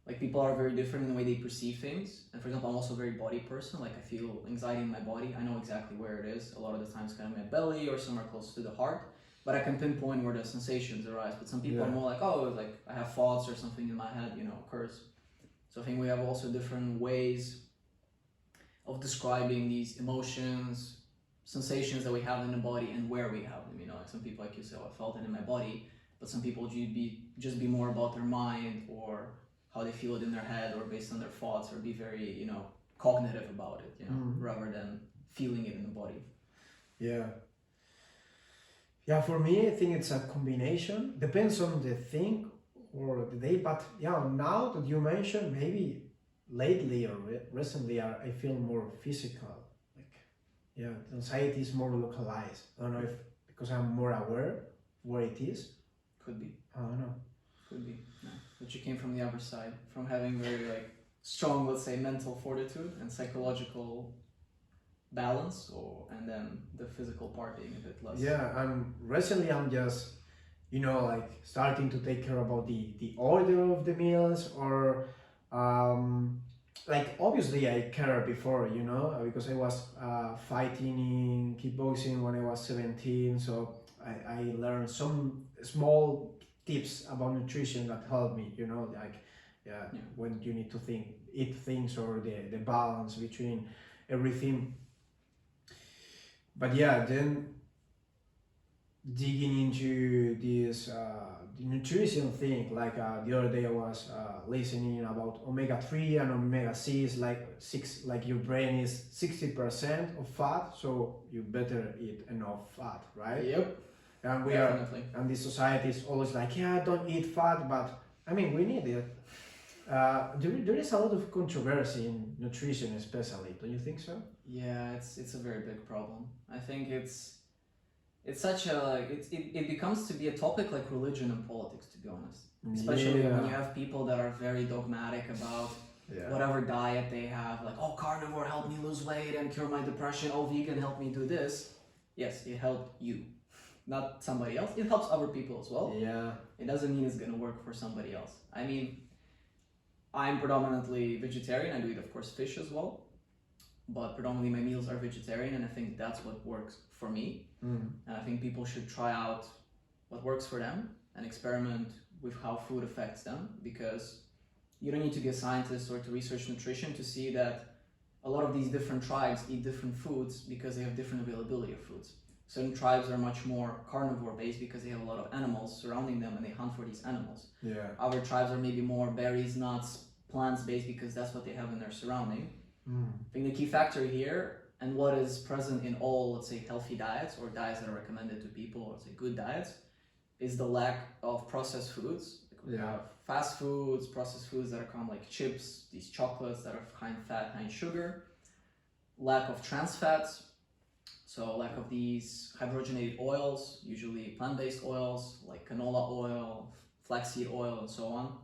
like people are very different in the way they perceive things. And for example, I'm also a very body person. Like I feel anxiety in my body. I know exactly where it is. A lot of the times kind of my belly or somewhere close to the heart. But I can pinpoint where the sensations arise. But some people are more like, oh, like I have thoughts or something in my head, occurs. So I think we have also different ways of describing these emotions, sensations that we have in the body and where we have them. Like some people, like you say, oh, I felt it in my body. But some people just be more about their mind or how they feel it in their head or based on their thoughts or be very, cognitive about it, rather than feeling it in the body. Yeah. Yeah, for me, I think it's a combination. Depends on the thing or the day, but yeah, now that you mentioned, maybe lately or recently, I feel more physical. Like, yeah, the anxiety is more localized. I don't know if because I'm more aware where it is. Could be. I don't know. Could be. No. But you came from the other side, from having very like strong, let's say, mental fortitude and psychological balance, and then the physical part being a bit less. Yeah, and recently I'm just, like starting to take care about the order of the meals, or like obviously I care before, because I was fighting in kickboxing when I was 17, so I learned some small tips about nutrition that helped me, like when you need to eat things, or the balance between everything. But yeah, then digging into this the nutrition thing, like the other day I was listening about omega-3 and omega-6, like your brain is 60% of fat, so you better eat enough fat, right? Yep. And Definitely. and the society is always like, yeah, don't eat fat, but I mean, we need it. There is a lot of controversy in nutrition, especially. Don't you think so? Yeah, it's a very big problem. I think it's such a it becomes to be a topic like religion and politics, to be honest. Especially when you have people that are very dogmatic about whatever diet they have, like, oh, carnivore helped me lose weight and cure my depression, oh, vegan helped me do this. Yes, it helped you, not somebody else. It helps other people as well. Yeah. It doesn't mean it's gonna work for somebody else. I mean, I'm predominantly vegetarian. I do eat, of course, fish as well, but predominantly my meals are vegetarian, and I think that's what works for me. And I think people should try out what works for them and experiment with how food affects them, because you don't need to be a scientist or to research nutrition to see that a lot of these different tribes eat different foods because they have different availability of foods. Certain tribes are much more carnivore based because they have a lot of animals surrounding them and they hunt for these animals. Yeah. Other tribes are maybe more berries, nuts, plants based because that's what they have in their surrounding. I think the key factor here, and what is present in all, let's say, healthy diets or diets that are recommended to people, let's say good diets, is the lack of processed foods. We have fast foods, processed foods that are come like chips, these chocolates that are high in fat, high in sugar, lack of trans fats, so lack of these hydrogenated oils, usually plant-based oils like canola oil, flaxseed oil, and so on,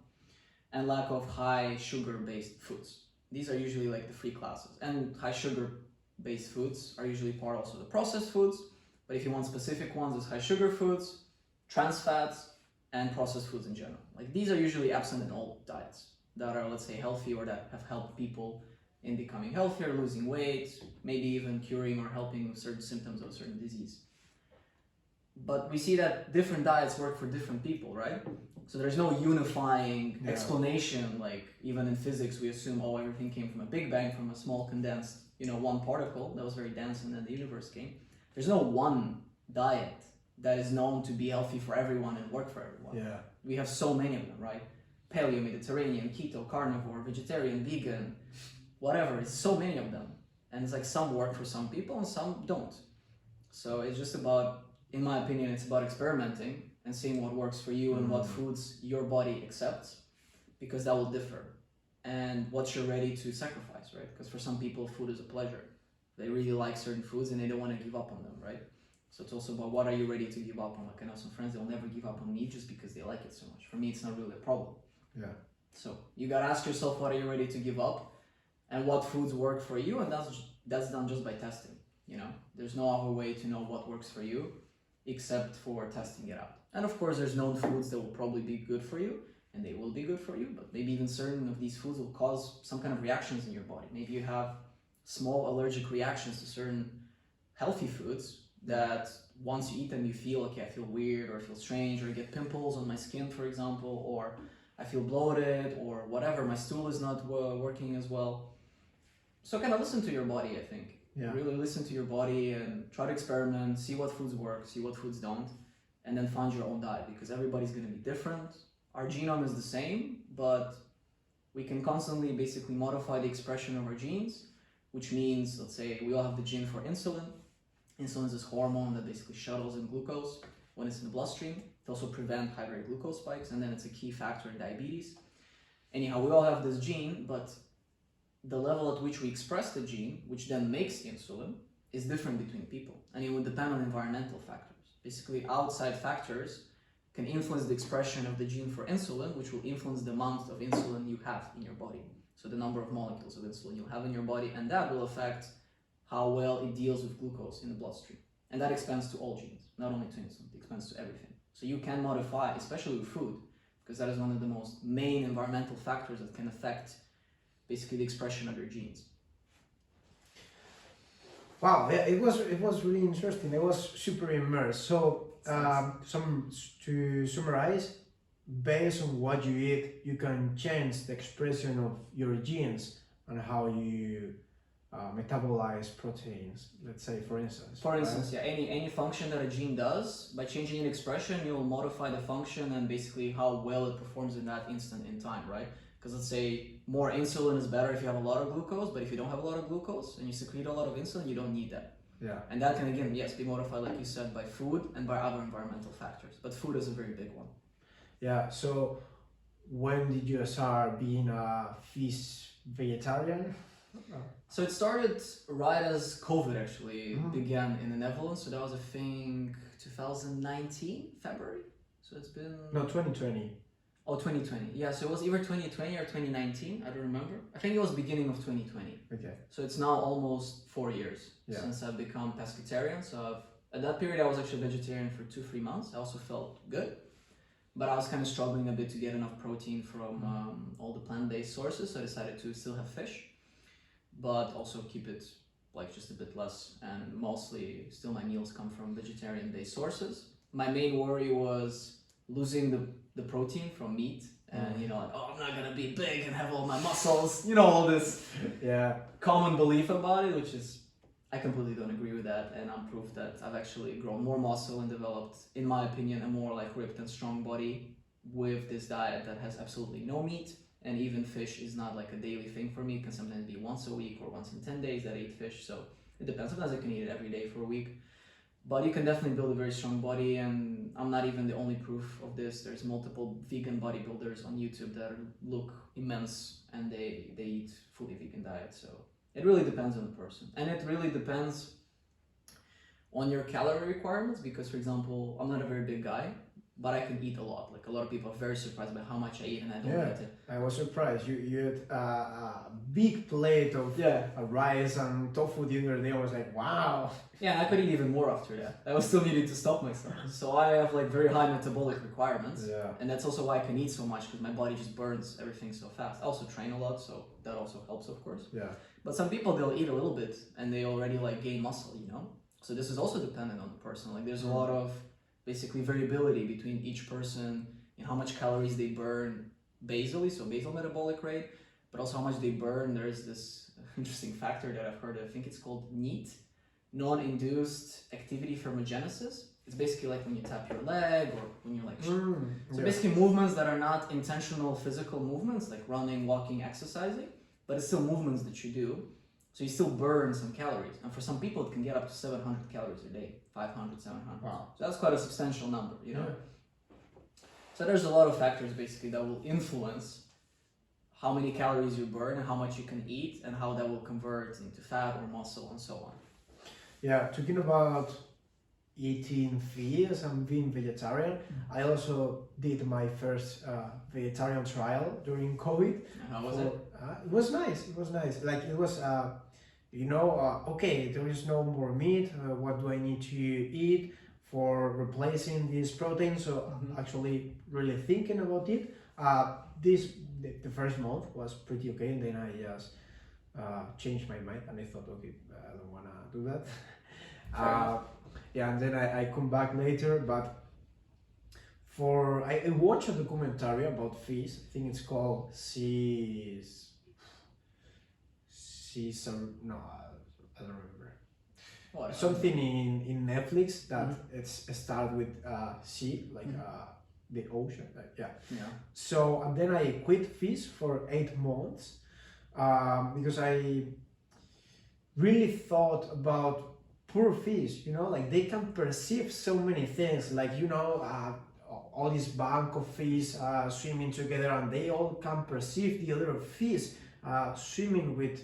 and lack of high sugar-based foods. These are usually like the three classes, and high sugar-based foods are usually part also of the processed foods, but if you want specific ones, it's high sugar foods, trans fats, and processed foods in general. Like these are usually absent in all diets that are, let's say, healthy or that have helped people in becoming healthier, losing weight, maybe even curing or helping with certain symptoms of a certain disease. But we see that different diets work for different people, right? So there's no unifying explanation, like even in physics we assume, oh, everything came from a big bang, from a small condensed, one particle that was very dense and then the universe came. There's no one diet that is known to be healthy for everyone and work for everyone. Yeah. We have so many of them, right? Paleo, Mediterranean, keto, carnivore, vegetarian, vegan, whatever. It's so many of them. And it's like some work for some people and some don't. So it's just about, in my opinion, it's about experimenting and seeing what works for you and what foods your body accepts, because that will differ. And what you're ready to sacrifice, right? Because for some people, food is a pleasure. They really like certain foods and they don't want to give up on them, right? So it's also about what are you ready to give up on. Like I know some friends, they'll never give up on meat just because they like it so much. For me, it's not really a problem. Yeah. So you gotta ask yourself, what are you ready to give up and what foods work for you? And that's done just by testing, There's no other way to know what works for you except for testing it out. And of course, there's known foods that will probably be good for you, and they will be good for you, but maybe even certain of these foods will cause some kind of reactions in your body. Maybe you have small allergic reactions to certain healthy foods that once you eat them, you feel, okay, I feel weird, or I feel strange, or I get pimples on my skin, for example, or I feel bloated, or whatever, my stool is not working as well. So kind of listen to your body, I think. Yeah. Really listen to your body and try to experiment, see what foods work, see what foods don't, and then find your own diet, because everybody's going to be different. Our genome is the same, but we can constantly basically modify the expression of our genes, which means, let's say, we all have the gene for insulin. Insulin is this hormone that basically shuttles in glucose when it's in the bloodstream. It also prevents high rate glucose spikes, and then it's a key factor in diabetes. Anyhow, we all have this gene, but the level at which we express the gene, which then makes insulin, is different between people. And it would depend on environmental factors. Basically, outside factors can influence the expression of the gene for insulin, which will influence the amount of insulin you have in your body. So the number of molecules of insulin you'll have in your body, and that will affect how well it deals with glucose in the bloodstream. And that expands to all genes, not only to insulin, it expands to everything. So you can modify, especially with food, because that is one of the most main environmental factors that can affect basically the expression of your genes. Wow, yeah, it was really interesting. I was super immersed. So to summarize, based on what you eat, you can change the expression of your genes and how you metabolize proteins. Let's say, for instance. For instance, yeah, any function that a gene does, by changing an expression, you'll modify the function and basically how well it performs in that instant in time, right? Because let's say more insulin is better if you have a lot of glucose, but if you don't have a lot of glucose and you secrete a lot of insulin, you don't need that. Yeah. And that can, again, yes, be modified, like you said, by food and by other environmental factors. But food is a very big one. Yeah, so when did you start being a fish vegetarian? So it started right as COVID actually began in the Netherlands. So that was, I think, 2019, February. So it's been... No, 2020. Oh, 2020. Yeah, so it was either 2020 or 2019. I don't remember. I think it was beginning of 2020. Okay. So it's now almost 4 years since I've become pescatarian. So at that period, I was actually vegetarian for 2-3 months. I also felt good, but I was kind of struggling a bit to get enough protein from all the plant-based sources. So I decided to still have fish, but also keep it like just a bit less. And mostly still my meals come from vegetarian-based sources. My main worry was losing the protein from meat, and like, oh, I'm not gonna be big and have all my muscles, all this common belief about it, which is, I completely don't agree with that, and I'm proof that I've actually grown more muscle and developed, in my opinion, a more like ripped and strong body with this diet that has absolutely no meat. And even fish is not like a daily thing for me. It can sometimes be once a week or once in 10 days that I eat fish, so it depends. Sometimes I can eat it every day for a week. But you can definitely build a very strong body, and I'm not even the only proof of this. There's multiple vegan bodybuilders on YouTube that look immense, and they eat fully vegan diet. So it really depends on the person, and it really depends on your calorie requirements. Because, for example, I'm not a very big guy, but I can eat a lot. Like a lot of people are very surprised by how much I eat, and I don't Yeah, eat it. I was surprised. You had a big plate of rice and tofu the other day. I was like, wow. Yeah, and I could eat even more after that. I was still needing to stop myself. So I have like very high metabolic requirements. Yeah. And that's also why I can eat so much, because my body just burns everything so fast. I also train a lot, so that also helps, of course. Yeah. But some people, they'll eat a little bit and they already like gain muscle, you know? So this is also dependent on the person. Like there's a lot of basically variability between each person in how much calories they burn basally, so basal metabolic rate, but also how much they burn. There's this interesting factor that I've heard, I think it's called NEAT, non-induced activity thermogenesis. It's basically like when you tap your leg or when you're like so basically movements that are not intentional physical movements like running, walking, exercising, but it's still movements that you do, so you still burn some calories. And for some people it can get up to 700 calories a day, 500, 700. Wow. So that's quite a substantial number, you know. So there's a lot of factors basically that will influence how many calories you burn and how much you can eat and how that will convert into fat or muscle and so on. Yeah, talking about eating fish and being vegetarian, I also did my first vegetarian trial during COVID. And how was it? It was nice. It was nice. Like it was, okay, there is no more meat. What do I need to eat for replacing this protein? So actually, really thinking about it. The first month was pretty okay, and then I just changed my mind, and I thought, okay, I don't wanna do that. And then I come back later, but I watched a documentary about fish. I think it's called no, I don't remember. What? Something in Netflix that it's started with sea, like the ocean. Yeah. So and then I quit fish for 8 months because I really thought about poor fish, like they can perceive so many things, like all this bank of fish swimming together, and they all can perceive the other fish swimming with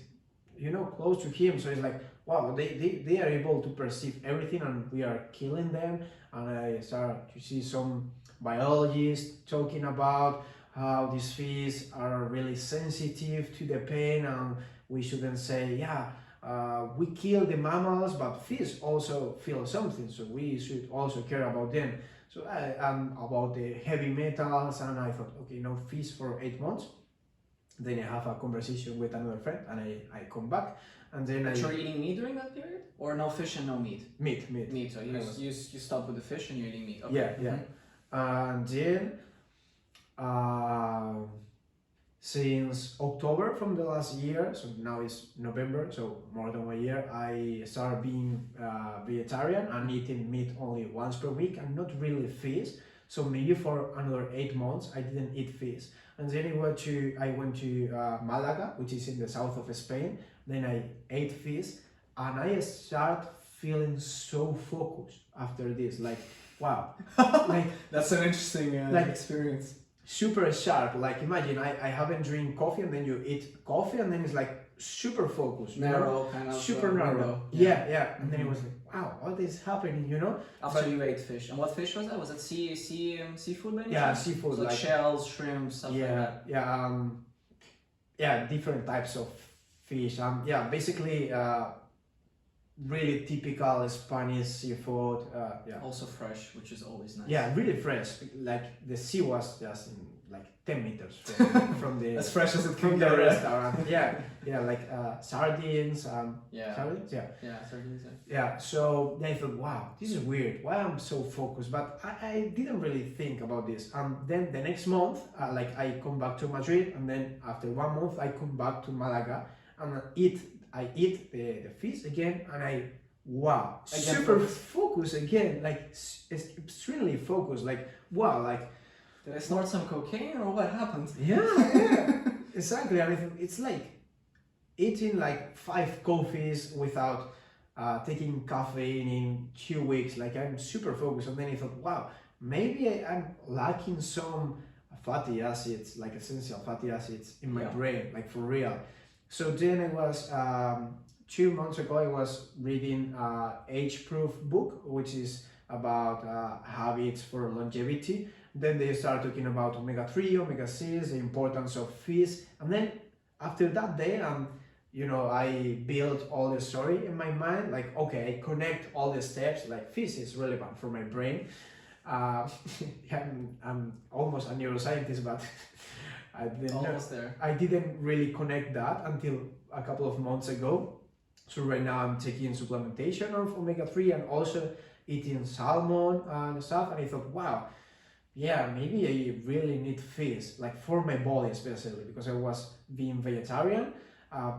close to him. So it's like, wow, they are able to perceive everything, and we are killing them. And I start to see some biologists talking about how these fish are really sensitive to the pain, and we shouldn't say, we kill the mammals, but fish also feel something, so we should also care about them. So about the heavy metals, and I thought, okay, no fish for 8 months. Then I have a conversation with another friend, and I come back, and then But you're eating meat during that period, or no fish and no meat? Meat. So you stop with the fish and you're eating meat. Okay. Yeah. And then since October from the last year, so now it's November, so more than 1 year, I started being vegetarian and eating meat only once per week, and not really fish. So maybe for another 8 months I didn't eat fish. And then I went to Malaga, which is in the south of Spain. Then I ate fish, and I started feeling so focused after this. Like, wow, like that's an interesting experience. Super sharp. Like imagine I haven't drink coffee, and then you eat coffee, and then it's like super focused, narrow kind of super narrow. Window. Yeah. And then it was like, wow, what is happening? After you ate fish, and what fish was that? Was it seafood? By any Yeah, chance? seafood, So like shells, shrimp, stuff like that. Different types of fish. Basically really typical Spanish seafood. Also fresh, which is always nice. Yeah, really fresh. Like the sea was just in like 10 meters from the as fresh as it from can the get. restaurant. Like sardines. Sardines. Sardines. Yeah. So then I thought, wow, this is weird. Why I'm so focused? But I didn't really think about this. Then the next month, I come back to Madrid, and then after 1 month I come back to Malaga, and I eat the fish again, and again, super focused again, like extremely focused, like wow, like did I snort some cocaine or what happened? Yeah, exactly. And it's like eating like 5 coffees without taking caffeine in 2 weeks. Like I'm super focused, and then I thought, wow, maybe I'm lacking some fatty acids, like essential fatty acids in my brain, like for real. So then it was 2 months ago, I was reading Age Proof book, which is about habits for longevity. Then they start talking about omega-3, omega-6, the importance of fish. And then after that day, I build all the story in my mind. Like, okay, I connect all the steps. Like, fish is relevant for my brain. Uh, I'm almost a neuroscientist, but Almost there. I didn't really connect that until a couple of months ago. So right now I'm taking supplementation of omega-3 and also eating salmon and stuff. And I thought, wow, yeah, maybe I really need fish, like for my body especially, because I was being vegetarian. Uh,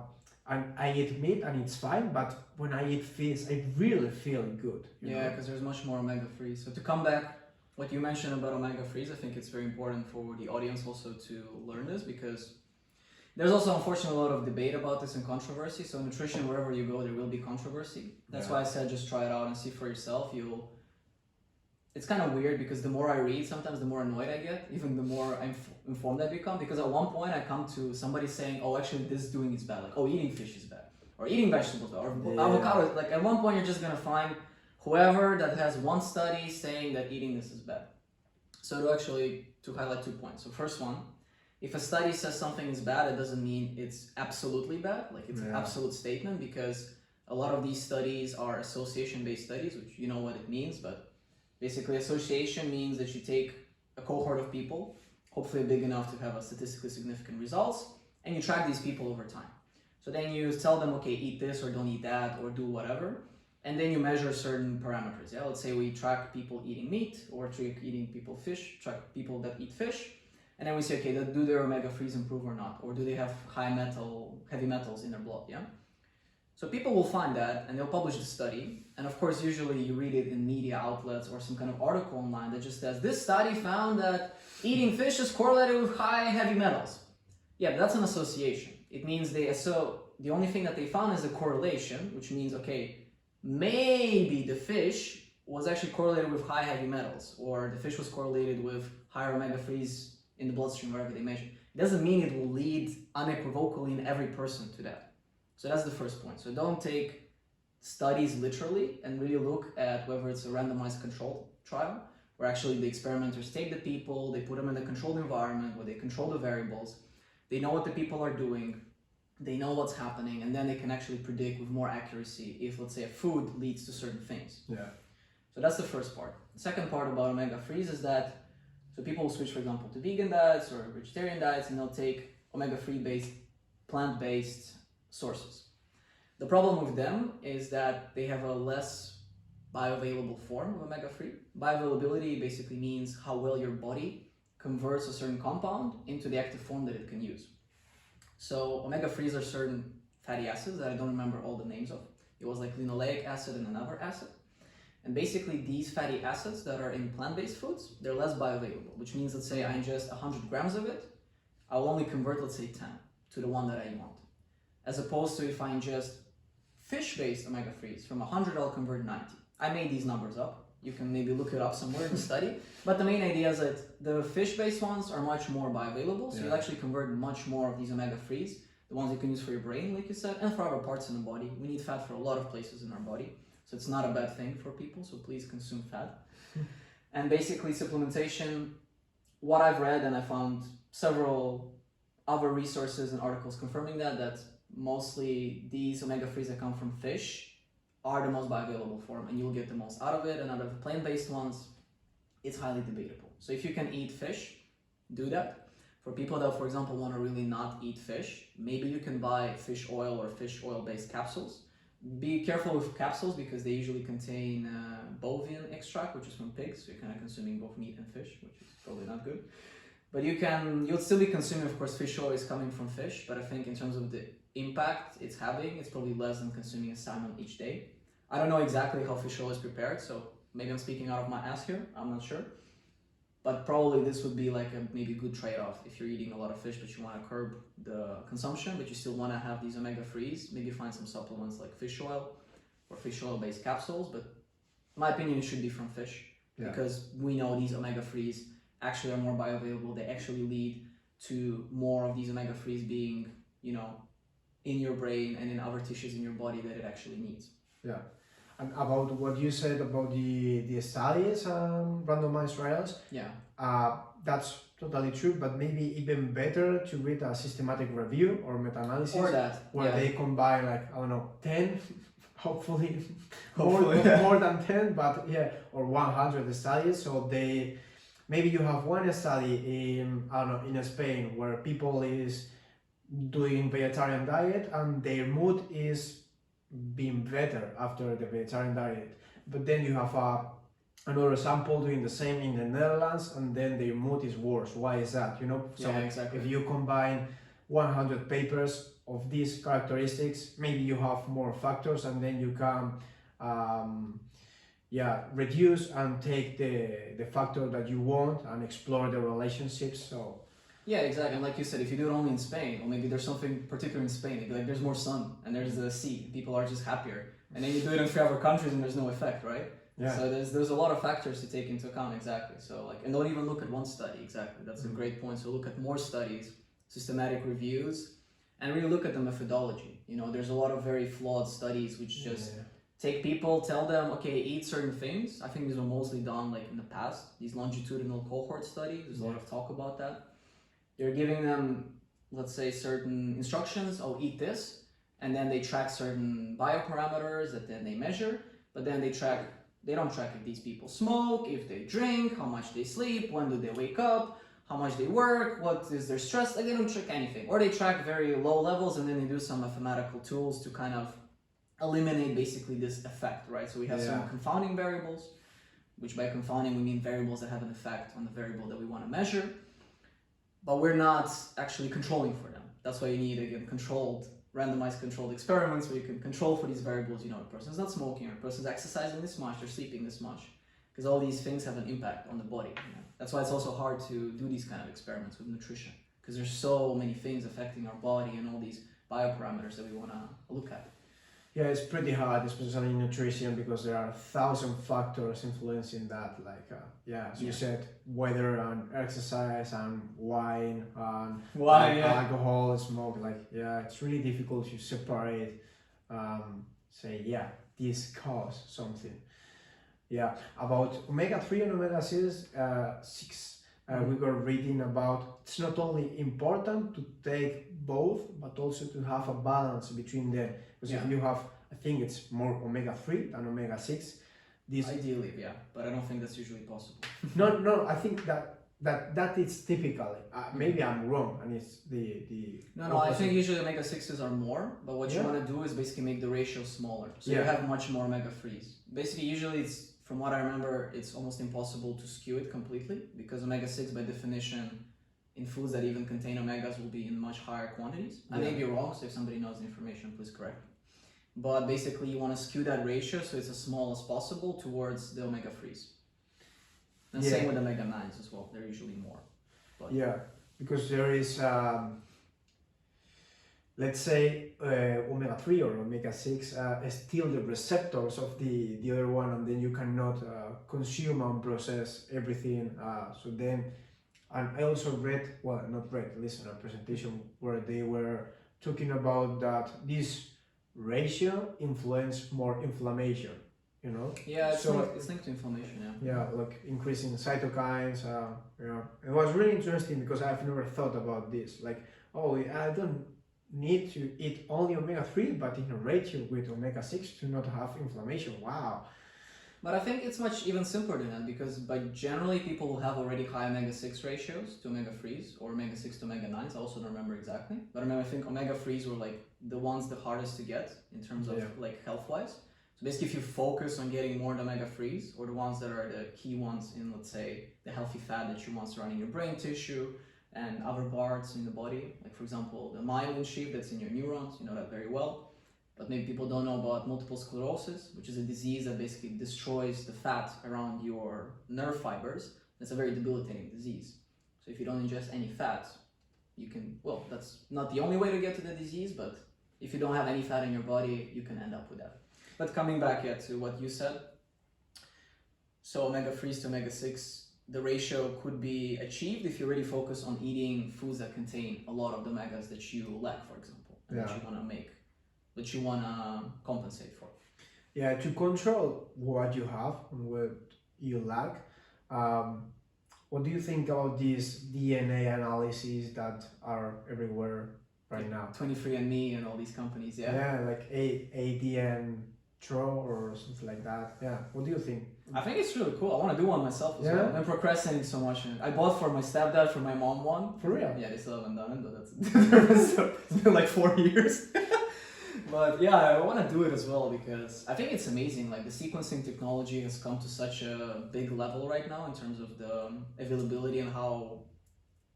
and I eat meat and it's fine, but when I eat fish, I really feel good. Yeah, because there's much more omega-3. So to come back, what you mentioned about omega-3s, I think it's very important for the audience also to learn this, because there's also unfortunately a lot of debate about this and controversy. So nutrition, wherever you go, there will be controversy. That's why I said just try it out and see for yourself. It's kind of weird because the more I read, sometimes the more annoyed I get, even the more informed I become. Because at one point I come to somebody saying, oh, actually this doing is bad. Like, oh, eating fish is bad. Or eating vegetables bad. Or avocado. Like at one point you're just going to find whoever that has one study saying that eating this is bad. So to highlight 2 points. So first one, if a study says something is bad, it doesn't mean it's absolutely bad. Like it's an absolute statement, because a lot of these studies are association-based studies, which you know what it means, but basically association means that you take a cohort of people, hopefully big enough to have a statistically significant results, and you track these people over time. So then you tell them, okay, eat this or don't eat that or do whatever. And then you measure certain parameters. Yeah, let's say we track people eating meat or track eating people fish, track people that eat fish. And then we say, okay, do their omega-3s improve or not? Or do they have heavy metals in their blood, yeah? So people will find that and they'll publish the study. And of course, usually you read it in media outlets or some kind of article online that just says, this study found that eating fish is correlated with high heavy metals. Yeah, but that's an association. It means the only thing that they found is a correlation, which means, okay, maybe the fish was actually correlated with high heavy metals, or the fish was correlated with higher omega-3s in the bloodstream, wherever they measure. It doesn't mean it will lead unequivocally in every person to that. So that's the first point. So don't take studies literally and really look at whether it's a randomized control trial, where actually the experimenters take the people, they put them in a controlled environment where they control the variables, they know what the people are doing, they know what's happening, and then they can actually predict with more accuracy if, let's say, a food leads to certain things. Yeah. So that's the first part. The second part about omega-3s is that, so people will switch, for example, to vegan diets or vegetarian diets, and they'll take omega-3 based, plant-based sources. The problem with them is that they have a less bioavailable form of omega-3. Bioavailability basically means how well your body converts a certain compound into the active form that it can use. So omega-3s are certain fatty acids that I don't remember all the names of. It was like linoleic acid and another acid. And basically these fatty acids that are in plant-based foods, they're less bioavailable, which means, let's say I ingest 100 grams of it, I'll only convert, let's say 10 to the one that I want. As opposed to if I ingest fish-based omega-3s, from 100 I'll convert 90. I made these numbers up. You can maybe look it up somewhere in the study. But the main idea is that the fish-based ones are much more bioavailable, so you'll actually convert much more of these omega-3s, the ones you can use for your brain, like you said, and for other parts in the body. We need fat for a lot of places in our body, so it's not a bad thing for people, so please consume fat. And basically supplementation, what I've read, and I found several other resources and articles confirming that mostly these omega-3s that come from fish are the most bioavailable form, and you'll get the most out of it, and out of the plant-based ones, it's highly debatable. So if you can eat fish, do that. For people that, for example, want to really not eat fish, maybe you can buy fish oil or fish oil-based capsules. Be careful with capsules because they usually contain bovine extract, which is from pigs, so you're kind of consuming both meat and fish, which is probably not good. But you'll still be consuming, of course, fish oil is coming from fish, but I think in terms of the impact it's having, it's probably less than consuming a salmon each day. I don't know exactly how fish oil is prepared, so maybe I'm speaking out of my ass here, I'm not sure. But probably this would be like a maybe good trade-off if you're eating a lot of fish but you want to curb the consumption, but you still want to have these omega-3s, maybe find some supplements like fish oil or fish oil-based capsules, but in my opinion it should be from fish because we know these omega-3s actually are more bioavailable, they actually lead to more of these omega-3s being, in your brain and in other tissues in your body that it actually needs. Yeah. And about what you said about the studies, randomized trials, Yeah. that's totally true, but maybe even better to read a systematic review or meta-analysis Or that. where Yeah. they combine like, I don't know, 10, hopefully, Hopefully, yeah. more than 10, but yeah, or 100 studies. So they, maybe you have one study in, I don't know, in Spain where people is doing vegetarian diet and their mood is being better after the vegetarian diet. But then you have another sample doing the same in the Netherlands and then their mood is worse. Why is that? You know, so Yeah, exactly. if you combine 100 papers of these characteristics, maybe you have more factors and then you can reduce and take the factor that you want and explore the relationships. So yeah, exactly. And like you said, if you do it only in Spain, or maybe there's something particular in Spain, maybe like there's more sun and there's the sea, people are just happier. And then you do it in 3 other countries and there's no effect, right? yeah. So there's a lot of factors to take into account, exactly. So like, and don't even look at one study, exactly. That's a great point. So look at more studies, systematic reviews, and really look at the methodology. You know, there's a lot of very flawed studies which just take people, tell them, okay, eat certain things. I think these were mostly done like in the past, these longitudinal cohort studies. There's a lot of talk about that. You're giving them, let's say, certain instructions, oh, eat this, and then they track certain bioparameters that then they measure, but then they don't track if these people smoke, if they drink, how much they sleep, when do they wake up, how much they work, what is their stress, like they don't track anything. Or they track very low levels and then they do some mathematical tools to kind of eliminate basically this effect, right? So we have some confounding variables, which by confounding we mean variables that have an effect on the variable that we want to measure, but we're not actually controlling for them. That's why you need, again, randomized controlled experiments where you can control for these variables. You know, a person's not smoking, or a person's exercising this much, or sleeping this much, because all these things have an impact on the body. You know? That's why it's also hard to do these kind of experiments with nutrition, because there's so many things affecting our body and all these bioparameters that we want to look at. Yeah, it's pretty hard, especially in nutrition, because there are 1,000 factors influencing that. Like, as you said, weather and exercise and wine and alcohol, smoke. Like, it's really difficult to separate. This cause something. Yeah, about omega-3 and omega-6. We were reading about it's not only important to take both, but also to have a balance between them. Because if you have, I think it's more omega-3 than omega-6. Ideally, but I don't think that's usually possible. No, I think that is typically. Maybe I'm wrong, and it's the. No, I think usually omega-6s are more, but what you want to do is basically make the ratio smaller. So you have much more omega-3s. Basically, usually it's, from what I remember, it's almost impossible to skew it completely, because omega-6 by definition in foods that even contain omegas will be in much higher quantities. I may be wrong, so if somebody knows the information, please correct me. But basically you want to skew that ratio so it's as small as possible towards the omega-3s. And same with omega-9s as well, they're usually more. But because there is, let's say, omega-3 or omega-6 steal the receptors of the other one, and then you cannot consume and process everything. So then, and I also listened to a presentation where they were talking about that this ratio influence more inflammation, you know? Yeah, it's linked to inflammation, Yeah, like increasing cytokines, It was really interesting because I've never thought about this. Like, I don't need to eat only omega-3, but in a ratio with omega-6 to not have inflammation. Wow. But I think it's much even simpler than that, because by generally people will have already high omega-6 ratios to omega-3s, or omega-6 to omega-9s. I also don't remember exactly, but I think omega-3s were like the ones the hardest to get in terms of like health-wise. So basically, if you focus on getting more omega-3s, or the ones that are the key ones in, let's say, the healthy fat that you want surrounding your brain tissue and other parts in the body, like for example the myelin sheath that's in your neurons, you know that very well. But maybe people don't know about multiple sclerosis, which is a disease that basically destroys the fat around your nerve fibers. It's a very debilitating disease. So if you don't ingest any fat, you can, that's not the only way to get to the disease, but if you don't have any fat in your body, you can end up with that. But coming back to what you said, so omega-3s to omega-6, the ratio could be achieved if you really focus on eating foods that contain a lot of the omegas that you lack, for example, and that you want to compensate for. Yeah, to control what you have and what you lack. Um, what do you think about these DNA analyses that are everywhere right now? 23andMe and all these companies, yeah? Yeah, like ADN Tro or something like that. Yeah, what do you think? I think it's really cool. I want to do one myself as Yeah? well. I'm procrastinating so much. I bought for my stepdad, for my mom one. For real? Yeah, they still haven't done it, but that's it's been like 4 years. But yeah, I want to do it as well because I think it's amazing. Like the sequencing technology has come to such a big level right now in terms of the availability and how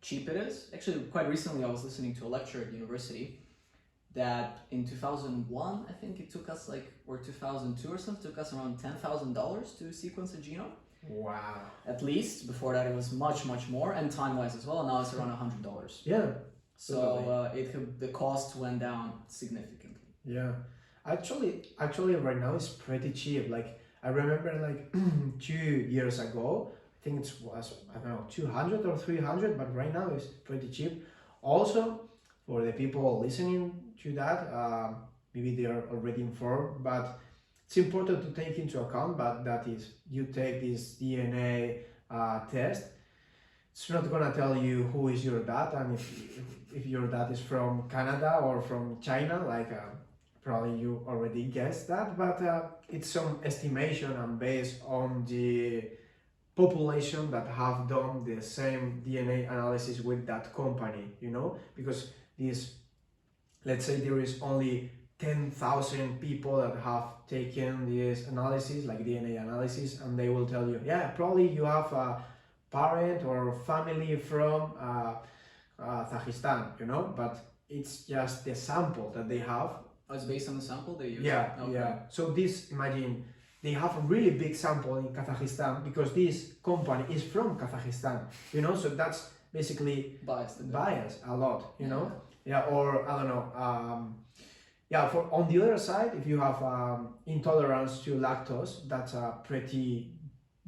cheap it is. Actually, quite recently I was listening to a lecture at university that in 2001, I think it took us like, or 2002 or something, took us around $10,000 to sequence a genome. Wow. At least. Before that it was much, much more, and time-wise as well. Now it's around $100. Yeah. So the cost went down significantly. Yeah, actually, right now it's pretty cheap. Like I remember, like 2 years ago, I think it was I don't know 200 or 300, but right now it's pretty cheap. Also, for the people listening to that, maybe they are already informed, but it's important to take into account. But that is, you take this DNA test. It's not gonna tell you who is your dad, and if your dad is from Canada or from China, like. Probably you already guessed that, but it's some estimation and based on the population that have done the same DNA analysis with that company, because this, let's say there is only 10,000 people that have taken this analysis, like DNA analysis, and they will tell you, yeah, probably you have a parent or family from Tajikistan, but it's just the sample that they have. Oh, it's based on the sample they use? Yeah, okay. yeah. So imagine, they have a really big sample in Kazakhstan because this company is from Kazakhstan, so that's basically biased a lot, Yeah, or I don't know. For on the other side, if you have intolerance to lactose, that's a pretty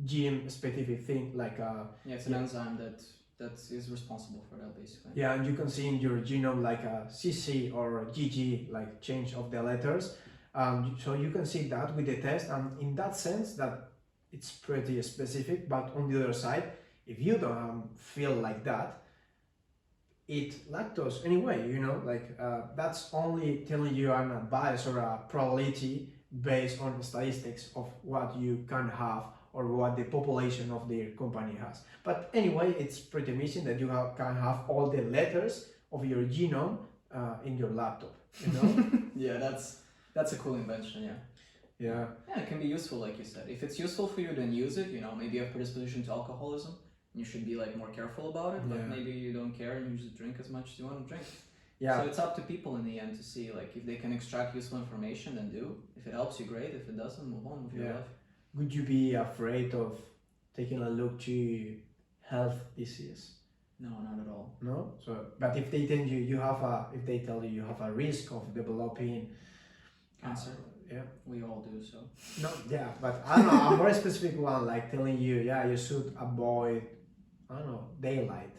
gene specific thing, like it's an enzyme that is responsible for that, basically. Yeah, and you can see in your genome like a CC or a GG, like change of the letters. So you can see that with the test, and in that sense that it's pretty specific. But on the other side, if you don't feel like that, eat lactose anyway, that's only telling you a bias or a probability based on statistics of what you can have or what the population of their company has. But anyway, it's pretty amazing that you can have all the letters of your genome in your laptop, Yeah, that's a cool invention, yeah. Yeah. Yeah, it can be useful, like you said. If it's useful for you, then use it. Maybe you have predisposition to alcoholism. You should be more careful about it. But maybe you don't care and you just drink as much as you want to drink. Yeah. So it's up to people in the end to see, if they can extract useful information, then do. If it helps you, great. If it doesn't, move on with your life. Would you be afraid of taking a look to health disease? No, not at all. No? But if they tell you you have a risk of developing cancer, yeah, we all do so. No, yeah, but I don't know, a more specific one, like telling you, you should avoid, daylight.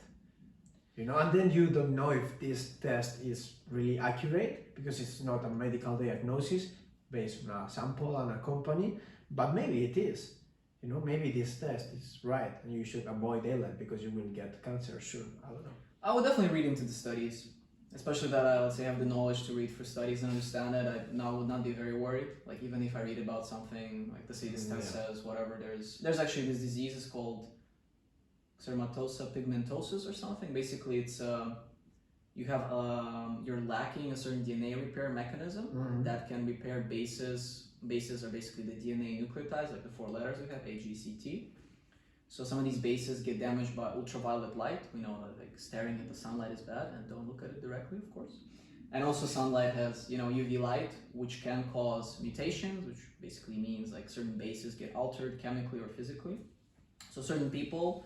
And then you don't know if this test is really accurate because it's not a medical diagnosis based on a sample and a company. But maybe it is, maybe this test is right and you should avoid daylight because you will get cancer soon. I don't know. I would definitely read into the studies, especially that I, let's say, have the knowledge to read for studies and understand it. I would not be very worried. Even if I read about something, let's say this test says whatever, there's actually this disease is called xeromatosa pigmentosus or something. Basically, it's you're lacking a certain DNA repair mechanism that can repair bases. Bases are basically the DNA nucleotides, like the 4 letters we have, A, G, C, T. So some of these bases get damaged by ultraviolet light. We know that staring at the sunlight is bad, and don't look at it directly, of course. And also sunlight has UV light, which can cause mutations, which basically means certain bases get altered chemically or physically. So certain people,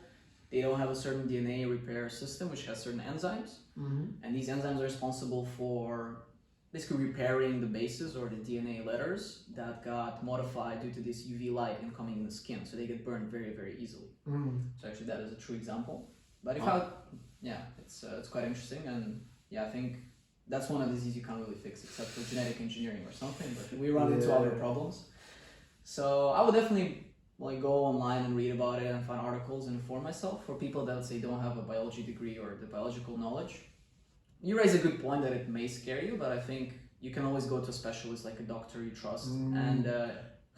they don't have a certain DNA repair system, which has certain enzymes. And these enzymes are responsible for basically repairing the bases or the DNA letters that got modified due to this UV light incoming in the skin. So they get burned very, very easily. So actually that is a true example. But it's quite interesting. And I think that's one of the diseases you can't really fix except for genetic engineering or something. But we run into other problems. So I would definitely like go online and read about it and find articles and inform myself. For people that, let's say, don't have a biology degree or the biological knowledge, you raise a good point that it may scare you, but I think you can always go to a specialist like a doctor you trust and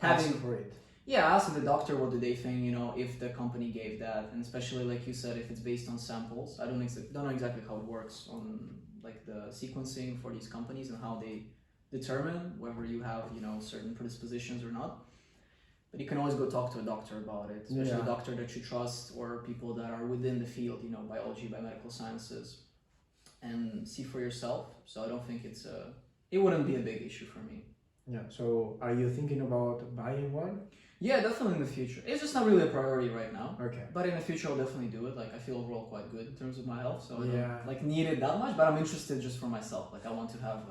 ask for it. yeah, ask the doctor what do they think, you know, if the company gave that, and especially like you said, if it's based on samples. I don't know exactly how it works on like the sequencing for these companies and how they determine whether you have, you know, certain predispositions or not. But you can always go talk to a doctor about it, especially a doctor that you trust or people that are within the field, you know, biology, biomedical sciences, and see for yourself. So I don't think it wouldn't be a big issue for me. Yeah. So are you thinking about buying one? Yeah, definitely in the future. It's just not really a priority right now. Okay. But in the future, I'll definitely do it. Like, I feel overall quite good in terms of my health, so I Yeah. don't like need it that much. But I'm interested just for myself. Like, I want to have,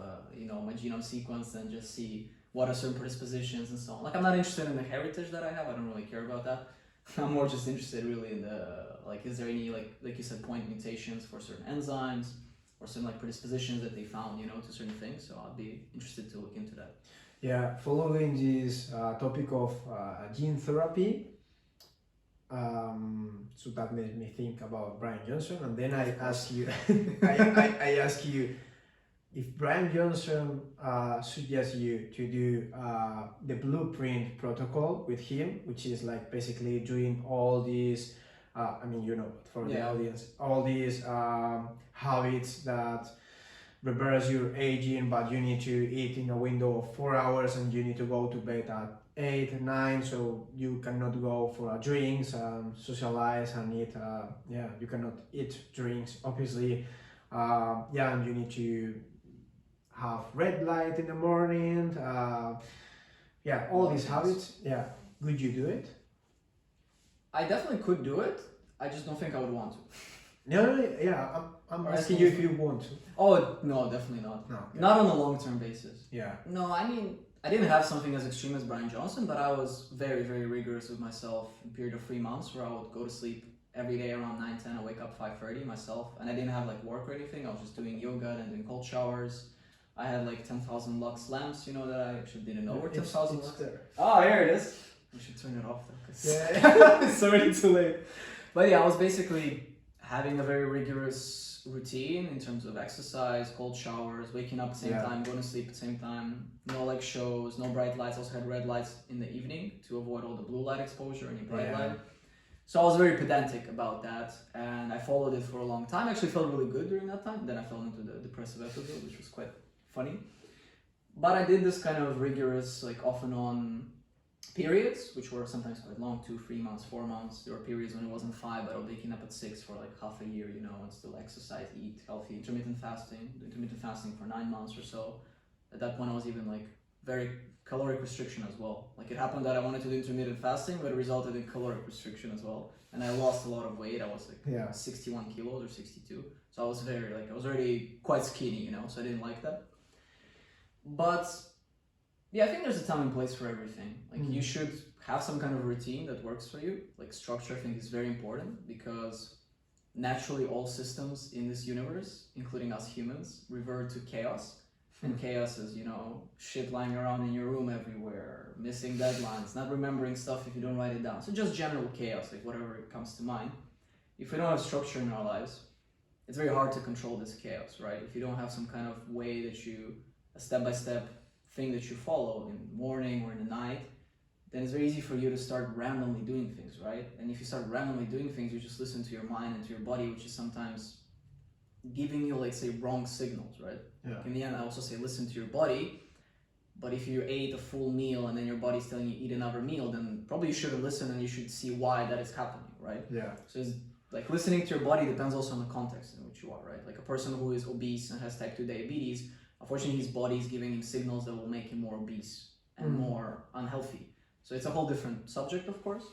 you know, my genome sequenced and just see what are certain predispositions and so on. Like, I'm not interested in the heritage that I have. I don't really care about that. I'm more just interested really in the like, is there any like you said, point mutations for certain enzymes or some like predispositions that they found, you know, to certain things. So I'd be interested to look into that. Yeah, following this topic of gene therapy, so that made me think about Brian Johnson, and then I ask you, I ask you, if Brian Johnson suggests you to do the blueprint protocol with him, which is like basically doing all these, I mean, you know, for the audience, all these habits that reverse your aging, but you need to eat in a window of 4 hours and you need to go to bed at 8, 9, so you cannot go for drinks and socialize and eat, you cannot eat drinks, obviously, and you need to have red light in the morning, all these habits, would you do it? I definitely could do it. I just don't think I would want to. No, I'm asking you if you want to. Oh, no, definitely not. No. Okay. Not on a long-term basis. Yeah. No, I mean, I didn't have something as extreme as Brian Johnson, but I was very, very rigorous with myself in a period of 3 months where I would go to sleep every day around 9, 10. I wake up 5:30 myself, and I didn't have like work or anything. I was just doing yoga and doing cold showers. I had like 10,000 lux lamps, you know, that I actually didn't know were 10,000 lux. There. Oh, here it is. We should turn it off though, because it's already too late. But yeah, I was basically having a very rigorous routine in terms of exercise, cold showers, waking up at the same time, going to sleep at the same time, no like shows, no bright lights. I also had red lights in the evening to avoid all the blue light exposure, any bright light. So I was very pedantic about that, and I followed it for a long time. I actually felt really good during that time. Then I fell into the depressive episode, which was quite funny. But I did this kind of rigorous, like off and on periods, which were sometimes quite long, 2, 3 months, 4 months. There were periods when it wasn't 5, but I was waking up at 6 for like half a year, you know, and still exercise, eat healthy, intermittent fasting for 9 months or so. At that point, I was even like very caloric restriction as well. Like it happened that I wanted to do intermittent fasting, but it resulted in caloric restriction as well. And I lost a lot of weight. I was like 61 kilos or 62. So I was I was already quite skinny, you know, so I didn't like that. But yeah, I think there's a time and place for everything. Like you should have some kind of routine that works for you. Like structure, I think, is very important because naturally all systems in this universe, including us humans, revert to chaos. And chaos is, you know, shit lying around in your room everywhere, missing deadlines, not remembering stuff if you don't write it down. So just general chaos, like whatever comes to mind. If we don't have structure in our lives, it's very hard to control this chaos, right? If you don't have some kind of way that a step-by-step thing that you follow in the morning or in the night, then it's very easy for you to start randomly doing things, right? And if you start randomly doing things, you just listen to your mind and to your body, which is sometimes giving you, like, say, wrong signals, right? Yeah. In the end, I also say listen to your body, but if you ate a full meal and then your body's telling you eat another meal, then probably you shouldn't listen and you should see why that is happening, right? Yeah. So it's like listening to your body depends also on the context in which you are, right? Like a person who is obese and has type 2 diabetes, unfortunately his body is giving him signals that will make him more obese and more unhealthy. So it's a whole different subject, of course.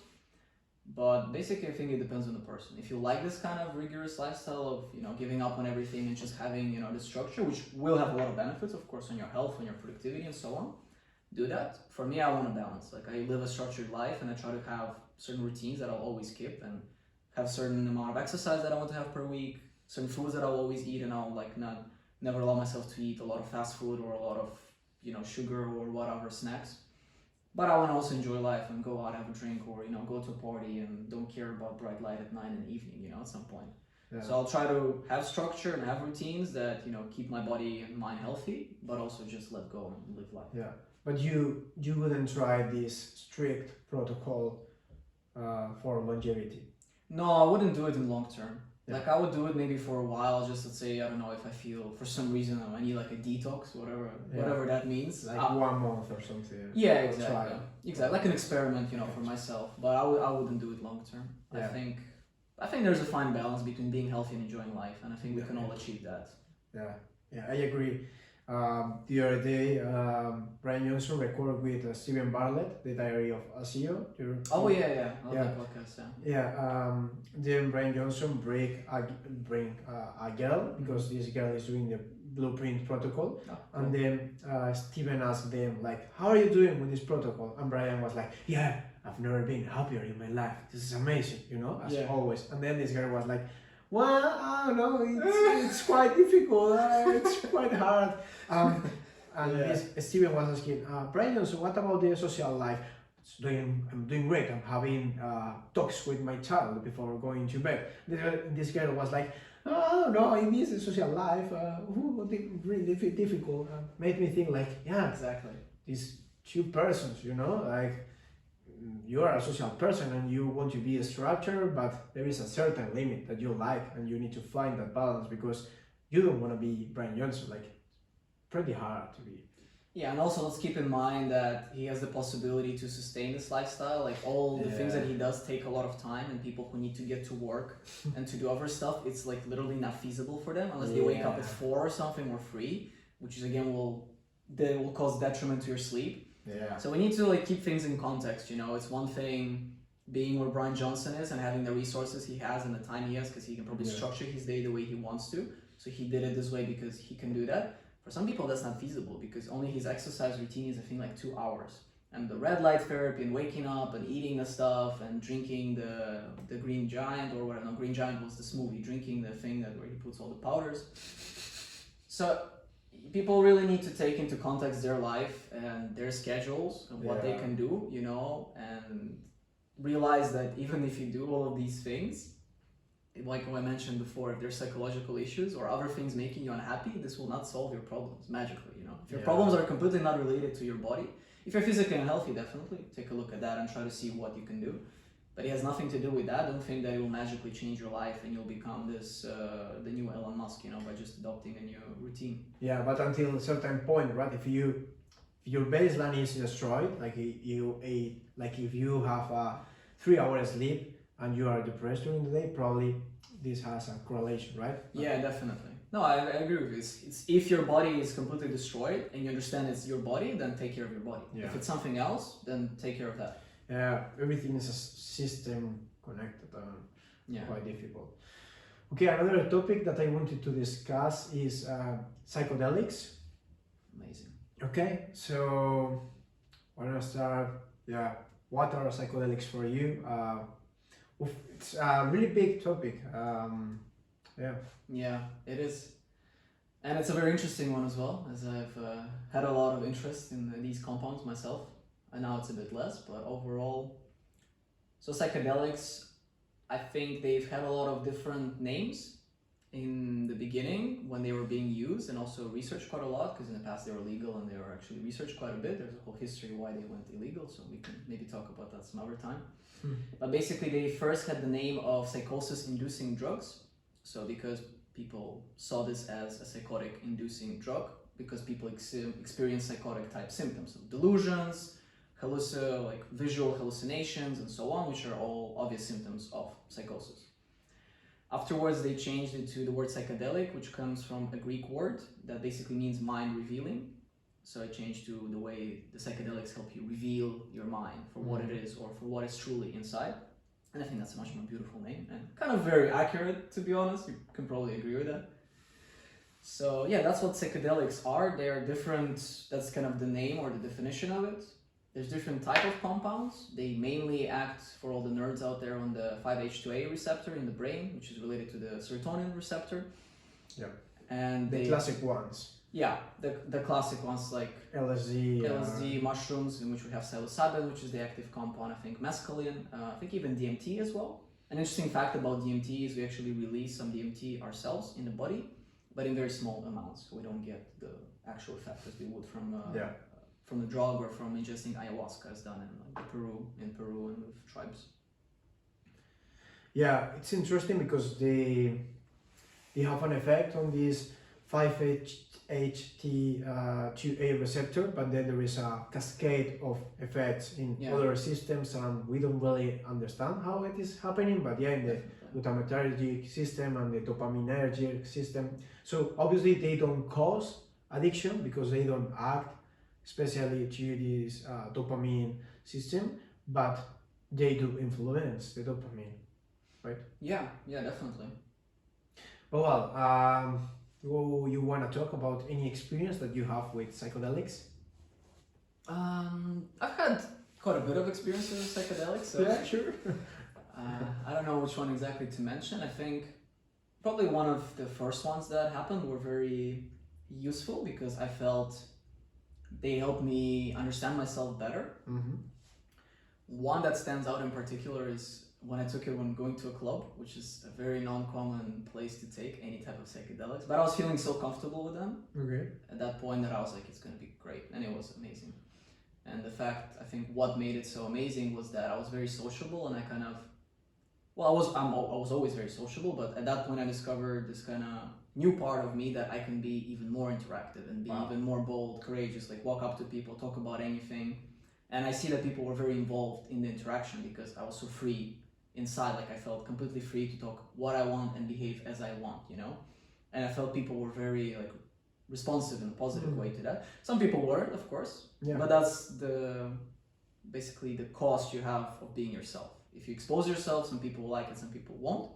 But basically, I think it depends on the person. If you like this kind of rigorous lifestyle of, you know, giving up on everything and just having, you know, this structure, which will have a lot of benefits, of course, on your health, on your productivity, and so on, do that. For me, I want to balance. Like, I live a structured life, and I try to have certain routines that I'll always keep, and have certain amount of exercise that I want to have per week, certain foods that I'll always eat, and I'll like never allow myself to eat a lot of fast food or a lot of, you know, sugar or whatever snacks. but I want to also enjoy life and go out, have a drink, or go to a party and don't care about bright light at 9 in the evening, at some point. Yeah. So I'll try to have structure and have routines that keep my body and mind healthy, but also just let go and live life. Yeah, but you wouldn't try this strict protocol for longevity. No, I wouldn't do it in long term. Yeah. Like I would do it maybe for a while, just let's say, I don't know, if I feel for some reason I need like a detox, whatever that means. Like 1 month or something. Yeah, exactly. Exactly, like an experiment, for myself. But I wouldn't do it long term. Yeah. I think there's a fine balance between being healthy and enjoying life, and I think we can all achieve that. Yeah, I agree. The other day, Brian Johnson recorded with Stephen Bartlett, The Diary of a CEO. Oh yeah, I love that podcast. Then Brian Johnson bring a girl, because this girl is doing the blueprint protocol, and then Stephen asked them like, "How are you doing with this protocol?" And Brian was like, "Yeah, I've never been happier in my life. This is amazing, as always." And then this girl was like, "Well, I don't know, it's quite difficult, it's quite hard." Stephen was asking, "Brian, so what about the social life?" I'm doing great. I'm having talks with my child before going to bed. This girl was like, "Oh, I don't know, I miss the social life. Really difficult." Made me think like, yeah, exactly. These two persons, like you are a social person and you want to be a structure, but there is a certain limit that you like, and you need to find that balance, because you don't want to be Brian Johnson. Like, pretty hard to be. Yeah, and also let's keep in mind that he has the possibility to sustain this lifestyle. Like all the things that he does take a lot of time, and people who need to get to work and to do other stuff, it's like literally not feasible for them unless they wake up at 4 or something or 3, which is again will cause detriment to your sleep. Yeah. So we need to like keep things in context. It's one thing being where Brian Johnson is and having the resources he has and the time he has, because he can probably structure his day the way he wants to. So he did it this way because he can do that. For some people, that's not feasible, because only his exercise routine is, I think, like 2 hours. And the red light therapy and waking up and eating the stuff and drinking the Green Giant, or whatever. No, Green Giant was the smoothie. Drinking the thing where he puts all the powders. So people really need to take into context their life and their schedules and what they can do, and realize that even if you do all of these things, like I mentioned before, if there's psychological issues or other things making you unhappy, this will not solve your problems magically, If your problems are completely not related to your body, if you're physically unhealthy, definitely take a look at that and try to see what you can do. But it has nothing to do with that. Don't think that it will magically change your life and you'll become the new Elon Musk, by just adopting a new routine. Yeah, but until a certain point, right? If your baseline is destroyed, like if you have a 3 hours sleep and you are depressed during the day, probably this has a correlation, right? Yeah, definitely. No, I agree with you. It's if your body is completely destroyed and you understand it's your body, then take care of your body. Yeah. If it's something else, then take care of that. Yeah, everything is a system connected and quite difficult. Okay, another topic that I wanted to discuss is psychedelics. Amazing. Okay, so why don't I start? Yeah, what are psychedelics for you? It's a really big topic. Yeah, it is. And it's a very interesting one as well, as I've had a lot of interest in these compounds myself. And now it's a bit less, but overall, so psychedelics, I think they've had a lot of different names in the beginning when they were being used, and also researched quite a lot, because in the past they were legal and they were actually researched quite a bit. There's a whole history why they went illegal, so we can maybe talk about that some other time. But basically they first had the name of psychosis-inducing drugs. So because people saw this as a psychotic-inducing drug, because people experience psychotic type symptoms, so delusions, visual hallucinations, and so on, which are all obvious symptoms of psychosis. Afterwards, they changed it to the word psychedelic, which comes from a Greek word that basically means mind revealing. So it changed to the way the psychedelics help you reveal your mind for what it is, or for what is truly inside. And I think that's a much more beautiful name and kind of very accurate, to be honest. You can probably agree with that. So yeah, that's what psychedelics are. They are different. That's kind of the name or the definition of it. There's different type of compounds. They mainly act, for all the nerds out there, on the 5-HT2A receptor in the brain, which is related to the serotonin receptor. Yeah. And the classic ones. Yeah, the classic ones like LSD. LSD, mushrooms, in which we have psilocybin, which is the active compound, I think mescaline, I think even DMT as well. An interesting fact about DMT is we actually release some DMT ourselves in the body, but in very small amounts. We don't get the actual effect as we would from the drug or from ingesting ayahuasca, as done in like Peru and with tribes. Yeah, it's interesting because they have an effect on this 5-HT2A receptor, but then there is a cascade of effects in other systems, and we don't really understand how it is happening. But yeah, in the glutamatergic system and the dopaminergic system. So obviously they don't cause addiction because they don't act especially to this dopamine system, but they do influence the dopamine, right? Yeah, definitely. Well, you want to talk about any experience that you have with psychedelics? I've had quite a bit of experience with psychedelics. So yeah, sure. I don't know which one exactly to mention. I think probably one of the first ones that happened were very useful because I felt they helped me understand myself better. Mm-hmm. One that stands out in particular is when I took it when going to a club, which is a very non-common place to take any type of psychedelics. But I was feeling so comfortable with them at that point that I was like, it's going to be great. And it was amazing. And the fact, I think what made it so amazing was that I was very sociable and I kind of, well, I was always very sociable, but at that point I discovered this kind of new part of me that I can be even more interactive and be even more bold, courageous, like walk up to people, talk about anything. And I see that people were very involved in the interaction because I was so free inside, like I felt completely free to talk what I want and behave as I want, you know? And I felt people were very like responsive in a positive way to that. Some people weren't, of course, but that's basically the cost you have of being yourself. If you expose yourself, some people will like it, some people won't.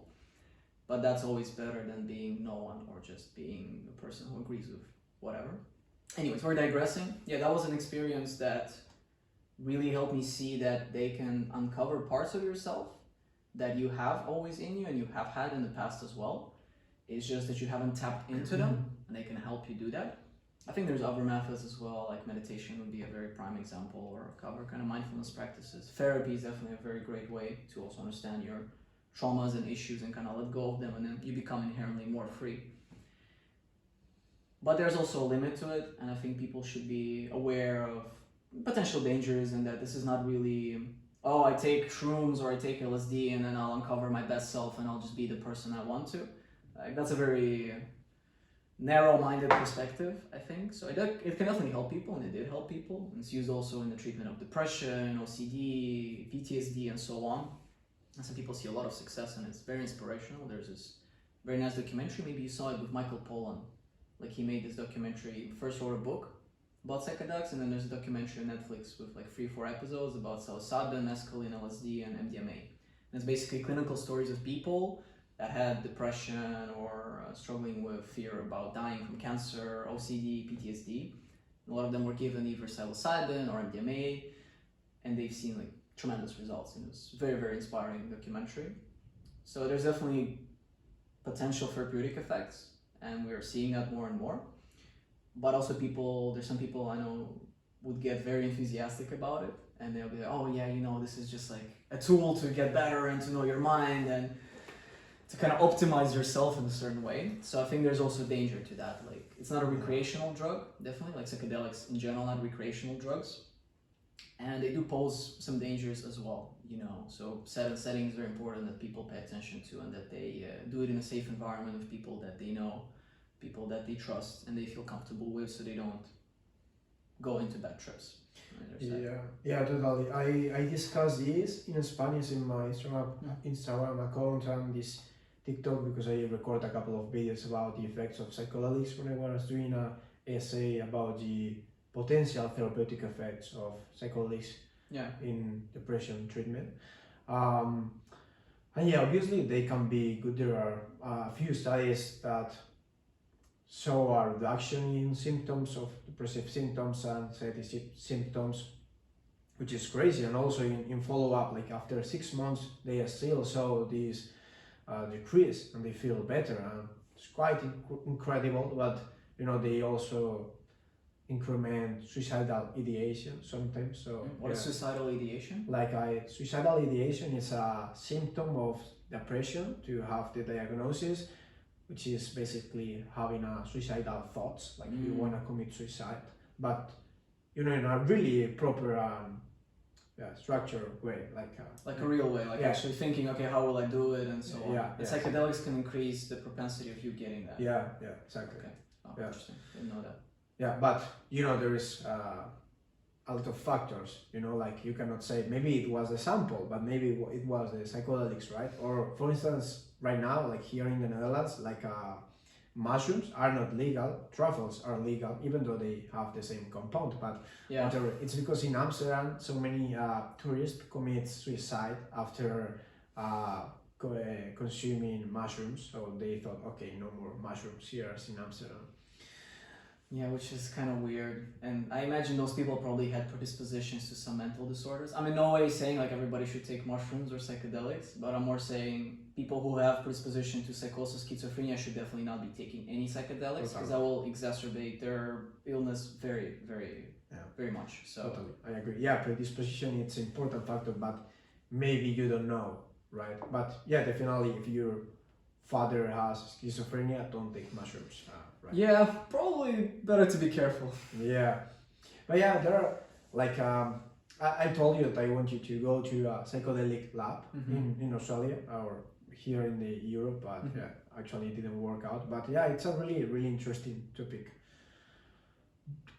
But that's always better than being no one or just being a person who agrees with whatever. Anyways, we're digressing. Yeah, that was an experience that really helped me see that they can uncover parts of yourself that you have always in you and you have had in the past as well. It's just that you haven't tapped into them and they can help you do that. I think there's other methods as well, like meditation would be a very prime example, or cover kind of mindfulness practices. Therapy is definitely a very great way to also understand your traumas and issues and kind of let go of them, and then you become inherently more free. But there's also a limit to it, and I think people should be aware of potential dangers and that this is not really, oh, I take shrooms or I take LSD and then I'll uncover my best self and I'll just be the person I want to. That's a very narrow-minded perspective, I think. So it can definitely help people, and it did help people. It's used also in the treatment of depression, OCD, PTSD, and so on. And some people see a lot of success, and it's very inspirational. There's this very nice documentary, maybe you saw it, with Michael Pollan. Like, he made this documentary, first wrote a book about psychedelics, and then there's a documentary on Netflix with like 3-4 episodes about psilocybin, mescaline, LSD, and MDMA. And it's basically clinical stories of people that had depression or struggling with fear about dying from cancer, OCD, PTSD. A lot of them were given either psilocybin or MDMA, and they've seen like tremendous results. And it was very, very inspiring documentary. So there's definitely potential therapeutic effects, and we're seeing that more and more. But also there's some people I know would get very enthusiastic about it, and they'll be like, oh yeah, you know, this is just like a tool to get better and to know your mind and to kind of optimize yourself in a certain way. So I think there's also danger to that. Like, it's not a recreational drug, definitely, like psychedelics in general, not recreational drugs. And they do pose some dangers as well, you know. So setting is very important that people pay attention to, and that they do it in a safe environment with people that they know, people that they trust and they feel comfortable with, so they don't go into bad trips. Yeah, totally. I discussed this in Spanish in my Instagram account and this TikTok, because I record a couple of videos about the effects of psychedelics when I was doing an essay about the potential therapeutic effects of psychedelics in depression treatment. And yeah, obviously they can be good. There are a few studies that show a reduction in symptoms of depressive symptoms and anxiety symptoms, which is crazy. And also in follow-up, like after 6 months, they still show this decrease and they feel better. And it's quite incredible, but they also increment suicidal ideation sometimes. So What is suicidal ideation? like suicidal ideation is a symptom of depression to have the diagnosis, which is basically having a suicidal thoughts, like you want to commit suicide, but in a really proper structured way, like a real way, like actually thinking, okay, how will I do it, and so on. And psychedelics can increase the propensity of you getting that. Yeah, exactly. Okay. Oh, interesting. Didn't know that. Yeah, but there is a lot of factors. Like you cannot say maybe it was a sample, but maybe it was the psychedelics, right? Or for instance, right now, like here in the Netherlands, like mushrooms are not legal, truffles are legal, even though they have the same compound. But whatever, it's because in Amsterdam, so many tourists commit suicide after consuming mushrooms. So they thought, okay, no more mushrooms here as in Amsterdam. Yeah, which is kind of weird. And I imagine those people probably had predispositions to some mental disorders. I'm in no way saying like everybody should take mushrooms or psychedelics, but I'm more saying people who have predisposition to psychosis, schizophrenia should definitely not be taking any psychedelics, because that will exacerbate their illness very, very much. So totally, I agree. Yeah, predisposition, it's an important factor, but maybe you don't know, right? But yeah, definitely if your father has schizophrenia, don't take mushrooms. Right. Yeah, probably better to be careful. Yeah, but yeah, there are like I told you that I want you to go to a psychedelic lab in Australia or here in the Europe, but actually it didn't work out. But yeah, it's a really interesting topic.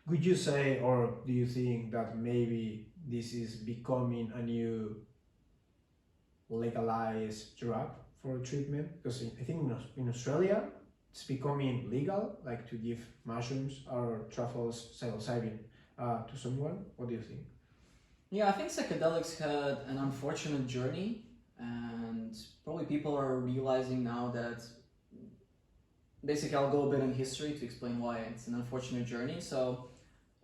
Would you say, or do you think that maybe this is becoming a new legalized drug for treatment? Because I think in Australia it's becoming legal, like to give mushrooms or truffles, psilocybin to someone. What do you think? Yeah, I think psychedelics had an unfortunate journey, and probably people are realizing now that basically I'll go a bit in history to explain why it's an unfortunate journey. So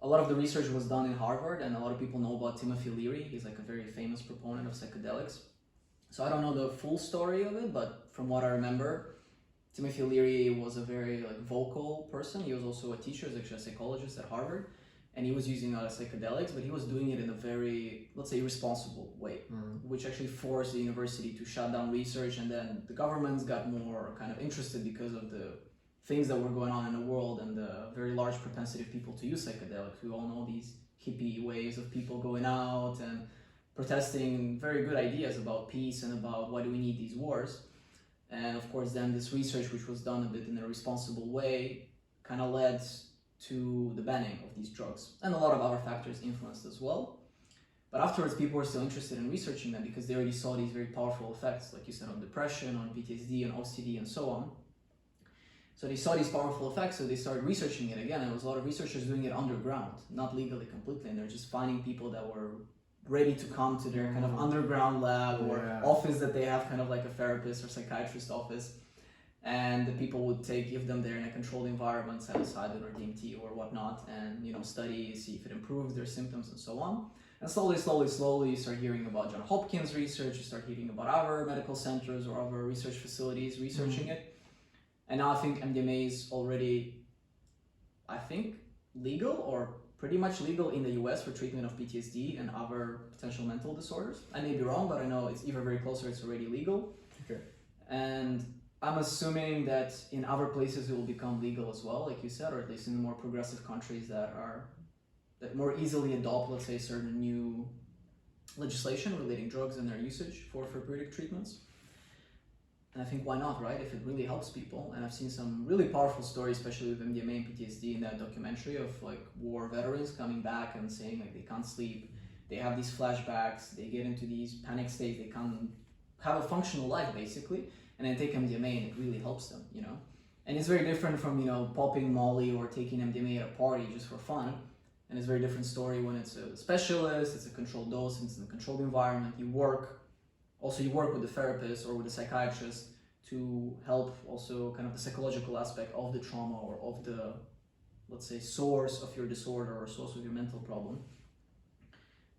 a lot of the research was done in Harvard, and a lot of people know about Timothy Leary. He's like a very famous proponent of psychedelics. So I don't know the full story of it, but from what I remember, Timothy Leary was a very vocal person. He was also a teacher, he was actually a psychologist at Harvard, and he was using psychedelics, but he was doing it in a very, let's say, irresponsible way, which actually forced the university to shut down research, and then the governments got more kind of interested because of the things that were going on in the world and the very large propensity of people to use psychedelics. We all know these hippie ways of people going out and protesting very good ideas about peace and about why do we need these wars. And of course, then this research, which was done a bit in a responsible way, kind of led to the banning of these drugs. And a lot of other factors influenced as well. But afterwards, people were still interested in researching them because they already saw these very powerful effects, like you said, on depression, on PTSD, on OCD, and so on. So they saw these powerful effects, so they started researching it again. And there was a lot of researchers doing it underground, not legally completely. And they're just finding people that were ready to come to their kind of underground lab or office that they have, kind of like a therapist or psychiatrist office, and the people would give them there in a controlled environment, psilocybin or DMT or whatnot, and study, see if it improves their symptoms and so on. And slowly you start hearing about John Hopkins research, you start hearing about other medical centers or other research facilities researching it. And now I think MDMA is already, legal or pretty much legal in the US for treatment of PTSD and other potential mental disorders. I may be wrong, but I know it's either very close or it's already legal. Okay. And I'm assuming that in other places it will become legal as well, like you said, or at least in the more progressive countries that more easily adopt, let's say, certain new legislation relating drugs and their usage for therapeutic treatments. And I think why not, right? If it really helps people. And I've seen some really powerful stories, especially with MDMA and PTSD in that documentary of war veterans coming back and saying they can't sleep, they have these flashbacks, they get into these panic states, they can't have a functional life basically, and then take MDMA and it really helps them, And it's very different from, popping Molly or taking MDMA at a party just for fun. And it's a very different story when it's a specialist, it's a controlled dose, it's in a controlled environment, you work with the therapist or with the psychiatrist to help also kind of the psychological aspect of the trauma or of the, let's say, source of your disorder or source of your mental problem.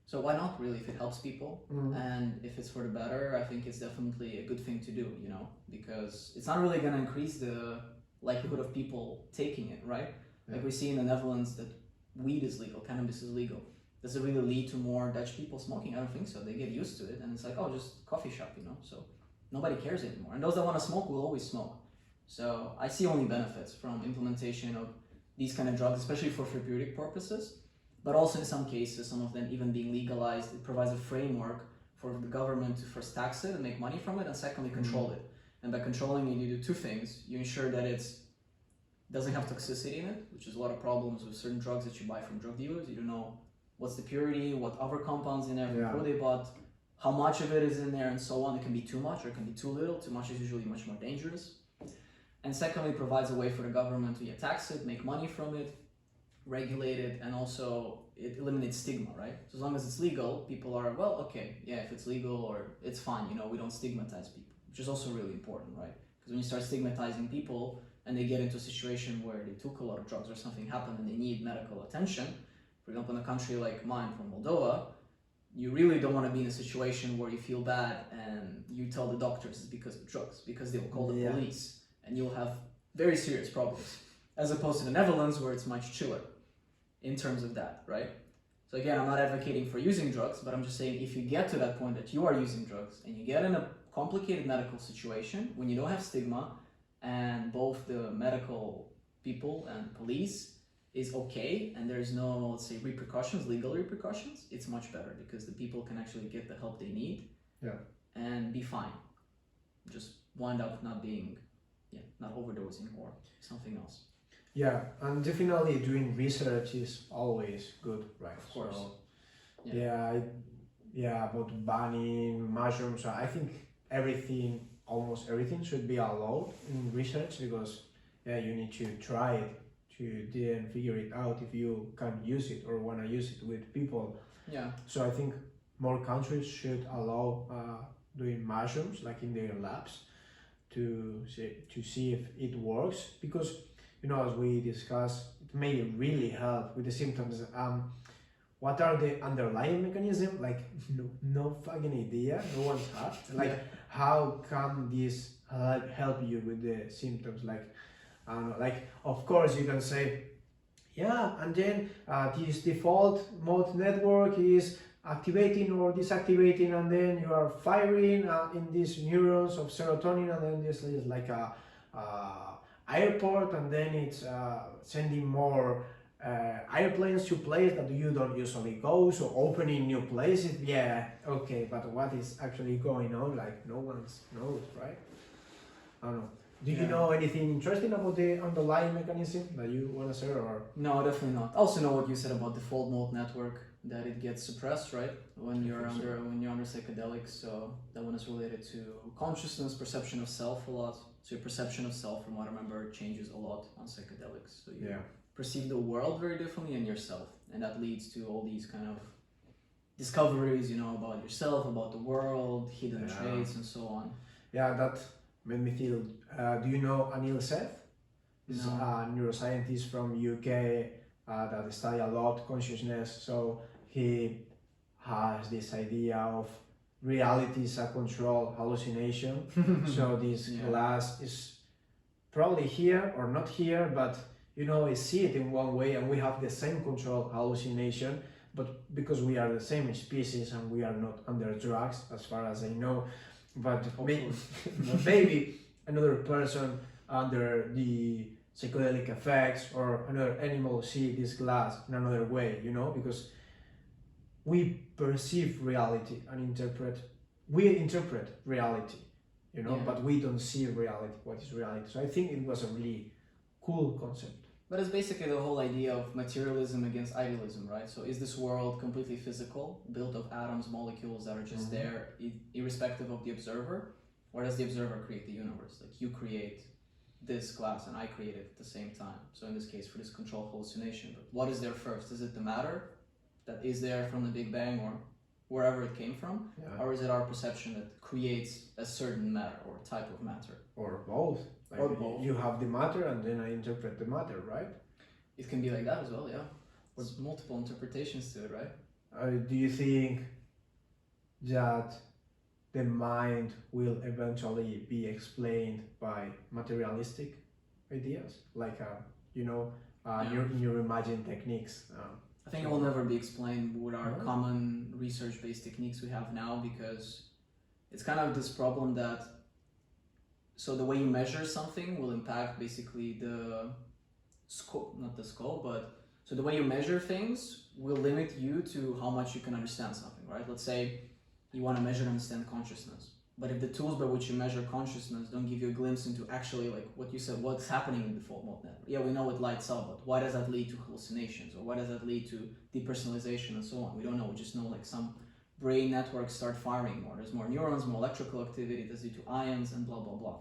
So why not, really, if it helps people and if it's for the better? I think it's definitely a good thing to do, because it's not really going to increase the likelihood of people taking it, right? Like we see in the Netherlands that weed is legal, cannabis is legal. Does it really lead to more Dutch people smoking? I don't think so. They get used to it, and it's like, oh, just coffee shop, you know. So nobody cares anymore, and those that want to smoke will always smoke. So I see only benefits from implementation of these kind of drugs, especially for therapeutic purposes. But also in some cases, some of them even being legalized, it provides a framework for the government to first tax it and make money from it, and secondly control it. And by controlling it, you do two things. You ensure that it doesn't have toxicity in it, which is a lot of problems with certain drugs that you buy from drug dealers. You don't know what's the purity, what other compounds in there, who they bought, how much of it is in there, and so on. It can be too much or it can be too little. Too much is usually much more dangerous. And secondly, provides a way for the government to tax it, make money from it, regulate it, and also it eliminates stigma, right? So as long as it's legal, people are, well, okay, yeah, if it's legal or it's fine, you know, we don't stigmatize people, which is also really important, right? Because when you start stigmatizing people and they get into a situation where they took a lot of drugs or something happened and they need medical attention, for example, in a country like mine from Moldova, you really don't want to be in a situation where you feel bad and you tell the doctors it's because of drugs, because they will call the police and you'll have very serious problems, as opposed to the Netherlands where it's much chiller in terms of that, right? So again, I'm not advocating for using drugs, but I'm just saying if you get to that point that you are using drugs and you get in a complicated medical situation when you don't have stigma and both the medical people and police is okay and there's no, let's say, repercussions, legal repercussions, it's much better because the people can actually get the help they need and be fine. Just wind up not being, not overdosing or something else. Yeah, and definitely doing research is always good, right? Of course. So, about banning mushrooms, I think almost everything should be allowed in research because you need to try it to then figure it out if you can use it or want to use it with people. Yeah. So I think more countries should allow doing mushrooms like in their labs to see if it works because as we discussed, it may really help with the symptoms. What are the underlying mechanisms? Like, no fucking idea. No one's had. Like, how can this help you with the symptoms? Like, I don't know. Like, of course, you can say, and then this default mode network is activating or deactivating, and then you are firing in these neurons of serotonin, and then this is like a airport, and then it's sending more airplanes to places that you don't usually go, so opening new places. Okay, but what is actually going on? Like, no one knows, right? I don't know. Do you know anything interesting about the underlying mechanism that you want to share? Or no, definitely not. I also know what you said about default mode network, that it gets suppressed, right, when you're under psychedelics. So that one is related to consciousness, perception of self a lot. So your perception of self, from what I remember, changes a lot on psychedelics. So you perceive the world very differently and yourself, and that leads to all these kind of discoveries, about yourself, about the world, hidden traits, and so on. Yeah, that made me feel. Do you know Anil Seth? He's a neuroscientist from UK that study a lot consciousness. So he has this idea of reality is a controlled hallucination. So this glass is probably here or not here, but we see it in one way and we have the same controlled hallucination, but because we are the same species and we are not under drugs as far as I know, but maybe another person under the psychedelic effects or another animal see this glass in another way, because we perceive reality and we interpret reality, but we don't see reality, what is reality. So I think it was a really cool concept. But it's basically the whole idea of materialism against idealism, right? So is this world completely physical, built of atoms, molecules that are just there, irrespective of the observer? Or does the observer create the universe? Like, you create this glass and I create it at the same time. So in this case, for this controlled hallucination, but what is there first? Is it the matter that is there from the Big Bang or wherever it came from? Or is it our perception that creates a certain matter or type of matter? Or both. Like, or both. You have the matter and then I interpret the matter, right? It can be like that as well, yeah. There's multiple interpretations to it, right? Do you think that the mind will eventually be explained by materialistic ideas? Like, neuroimaging techniques. I think it will never be explained with our No? common research-based techniques we have now, because it's kind of this problem that, so the way you measure something will impact basically the scope, not the scope, but so the way you measure things will limit you to how much you can understand something, right? Let's say you want to measure and understand consciousness, but if the tools by which you measure consciousness don't give you a glimpse into actually, like what you said, what's happening in the default mode network. Yeah, we know it lights up, but why does that lead to hallucinations, or why does that lead to depersonalization and so on? We don't know. We just know like some brain networks start firing more. There's more neurons, more electrical activity that's due to ions and blah, blah, blah.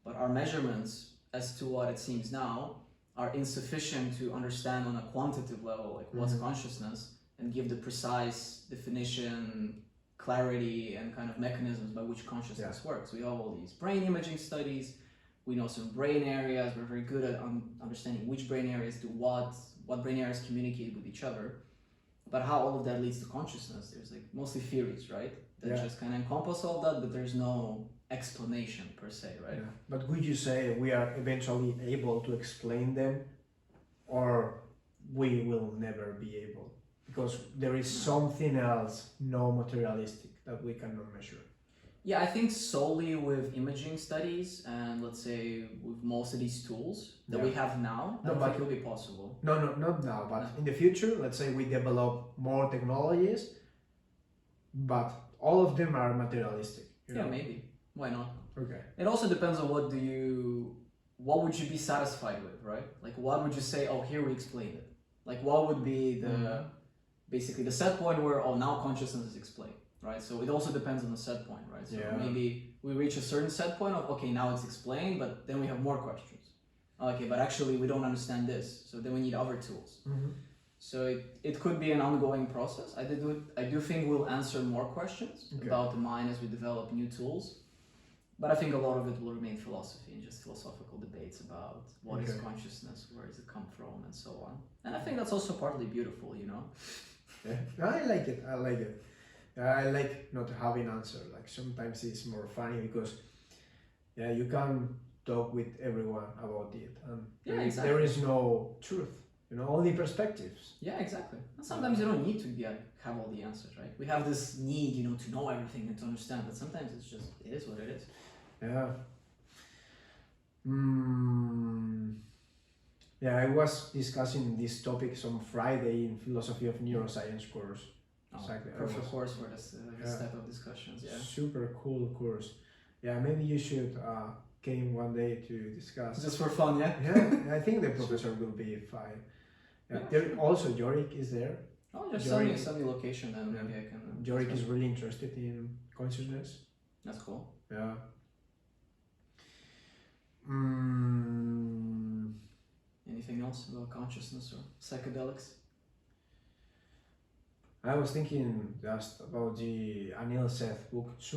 But our measurements, as to what it seems now, are insufficient to understand on a quantitative level, like what's consciousness, and give the precise definition, clarity, and kind of mechanisms by which consciousness works. We have all these brain imaging studies. We know some brain areas. We're very good at understanding which brain areas do what brain areas communicate with each other. But how all of that leads to consciousness, there's like mostly theories, right? That just kind of encompass all that, but there's no explanation per se, right? Yeah. But would you say we are eventually able to explain them, or we will never be able? Because there is something else, no materialistic, that we cannot measure. Yeah, I think solely with imaging studies and let's say with most of these tools that we have now, I don't think it will be possible. No, not now, but in the future, let's say we develop more technologies, but all of them are materialistic. You know? Maybe. Why not? Okay. It also depends on what would you be satisfied with, right? Like what would you say, oh, here we explained it. Like what would be the, basically the set point where, oh, now consciousness is explained, right? So it also depends on the set point, right? So maybe we reach a certain set point of, okay, now it's explained, but then we have more questions. Okay, but actually we don't understand this. So then we need other tools. So it could be an ongoing process. I do think we'll answer more questions about the mind as we develop new tools. But I think a lot of it will remain philosophy and just philosophical debates about what is consciousness, where does it come from, and so on. And I think that's also partly beautiful, you know? Yeah, I like it. I like not having answer. Like sometimes it's more funny because you can talk with everyone about it, and there is no truth. You know, only perspectives. Yeah, exactly. And sometimes you don't need to have all the answers, right? We have this need, you know, to know everything and to understand, but sometimes it's just, it is what it is. Yeah. Yeah, I was discussing this topic on Friday in Philosophy of Neuroscience course. Exactly. Perfect course for this type of discussions, Super cool course. Yeah, maybe you should came one day to discuss. Just for fun, yeah? Yeah, I think the professor will be fine. There also Jorik is there. Oh, just send me location and maybe I can. Jorik is really interested in consciousness. That's cool. Yeah. Anything else about consciousness or psychedelics? I was thinking just about the Anil Seth book. It's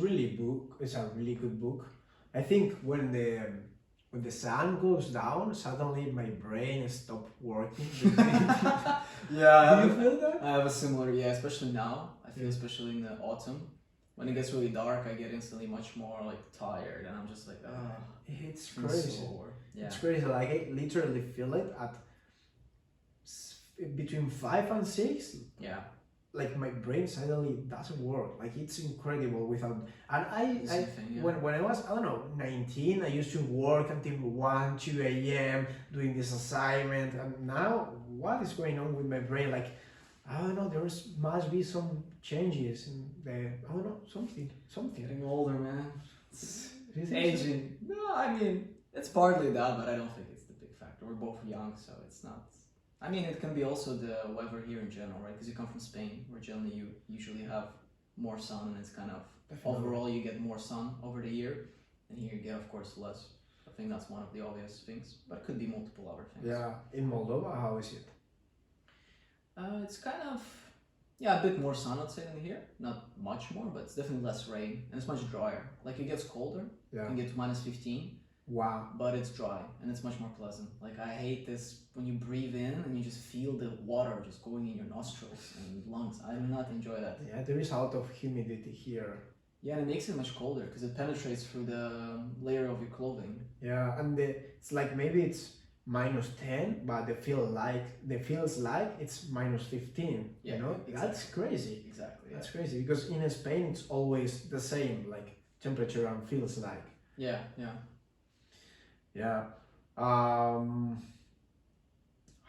a really good book. I think when the sun goes down, suddenly my brain stops working. Do you feel that? I have a similar, especially now. I feel especially in the autumn. When it gets really dark, I get instantly much more like tired, and I'm just like, it's crazy. Yeah. It's crazy. Like I literally feel it at between 5 and 6. Yeah. Like my brain suddenly doesn't work. Like it's incredible without. And when I was 19, I used to work until 1, 2 a.m. doing this assignment, and now what is going on with my brain? Like I don't know. There must be some changes in the something. Getting older, man. It's aging. No, I mean it's partly that, but I don't think it's the big factor. We're both young, so it's not. I mean, it can be also the weather here in general, right? Because you come from Spain, where generally you usually have more sun, and it's kind of overall you get more sun over the year, and here you get, of course, less. I think that's one of the obvious things, but it could be multiple other things. Yeah, in Moldova, how is it? It's kind of a bit more sun, I'd say, than here. Not much more, but it's definitely less rain, and it's much drier. Like it gets colder, it can get to -15. Wow. But it's dry and it's much more pleasant. Like I hate this when you breathe in and you just feel the water just going in your nostrils and lungs. I do not enjoy that. Yeah, there is a lot of humidity here. Yeah, and it makes it much colder because it penetrates through the layer of your clothing. Yeah, and it's like maybe it's -10, but the feels like it's -15. Yeah, You know, exactly. that's crazy. Exactly. That's crazy because in Spain it's always the same, like temperature and feels like. Yeah, yeah. Yeah.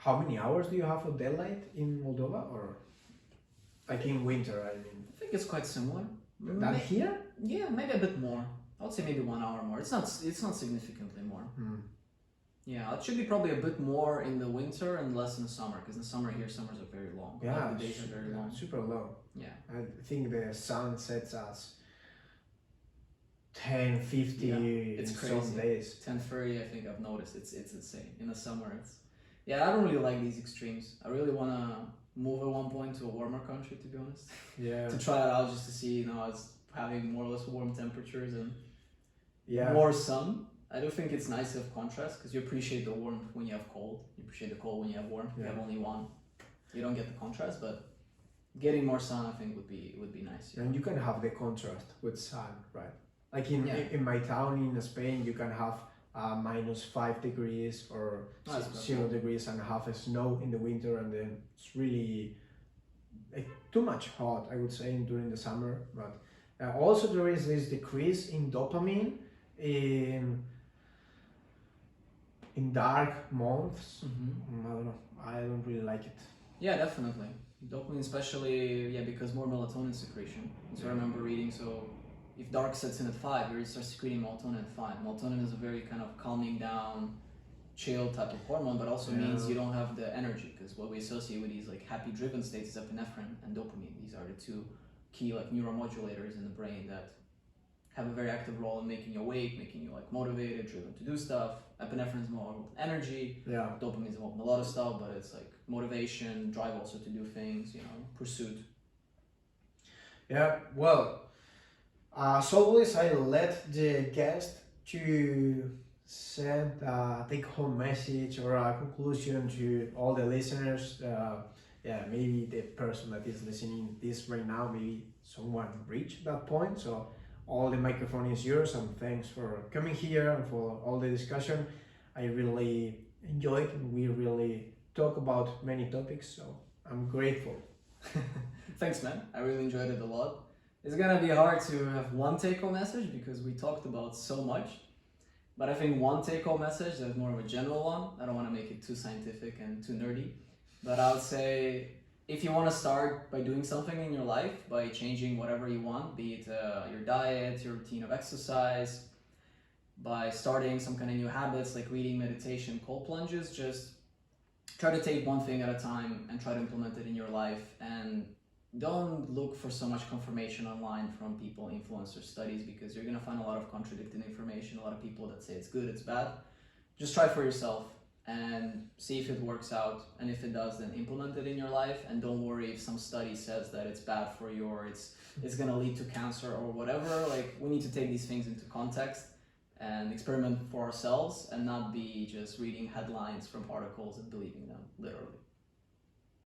How many hours do you have of daylight in Moldova, or like in winter? I mean, I think it's quite similar. than here? Yeah, maybe a bit more. I would say maybe 1 hour more. It's not significantly more. Yeah, it should be probably a bit more in the winter and less in the summer, because in the summer here, summers are very long. Yeah, the days are very long. super long. Yeah. I think the sun sets at 10:50 It's in crazy. some days. 10:30, I think I've noticed. It's insane. In the summer, I don't really like these extremes. I really want to move at one point to a warmer country, to be honest. Yeah. To try it out just to see, it's having more or less warm temperatures and Yeah. more sun. I do think it's nice to have contrast, because you appreciate the warmth when you have cold. You appreciate the cold when you have warmth. If you have only one, you don't get the contrast. But getting more sun, I think, would be nice. And you can have the contrast with sun, right? Like in my town in Spain, you can have -5 degrees or 0 degrees and have a snow in the winter, and then it's really too much hot, I would say, during the summer. But also there is this decrease in dopamine in dark months. I don't know. I don't really like it. Yeah, definitely. Dopamine, especially, because more melatonin secretion. So I remember reading, if dark sets in at 5, you start secreting melatonin at 5. Melatonin is a very kind of calming down, chill type of hormone, but also means you don't have the energy, because what we associate with these like happy driven states is epinephrine and dopamine. These are the two key like neuromodulators in the brain that have a very active role in making you awake, making you like motivated, driven to do stuff. Epinephrine is more energy. Yeah. Dopamine is a lot of stuff, but it's like motivation, drive also to do things, pursuit. Yeah, well, as always, I let the guest to send a take-home message or a conclusion to all the listeners. Maybe the person that is listening this right now, maybe someone reached that point. So all the microphone is yours, and thanks for coming here and for all the discussion. I really enjoyed, and we really talk about many topics, so I'm grateful. Thanks, man. I really enjoyed it a lot. It's gonna be hard to have one take-home message because we talked about so much, but I think one take-home message that's more of a general one. I don't want to make it too scientific and too nerdy, but I would say if you want to start by doing something in your life, by changing whatever you want, be it your diet, your routine of exercise, by starting some kind of new habits like reading, meditation, cold plunges, just try to take one thing at a time and try to implement it in your life, and don't look for so much confirmation online from people, influencers, studies, because you're going to find a lot of contradicting information, a lot of people that say it's good, it's bad. Just try for yourself and see if it works out, and if it does, then implement it in your life, and don't worry if some study says that it's bad for you or it's going to lead to cancer or whatever. Like, we need to take these things into context and experiment for ourselves, and not be just reading headlines from articles and believing them literally.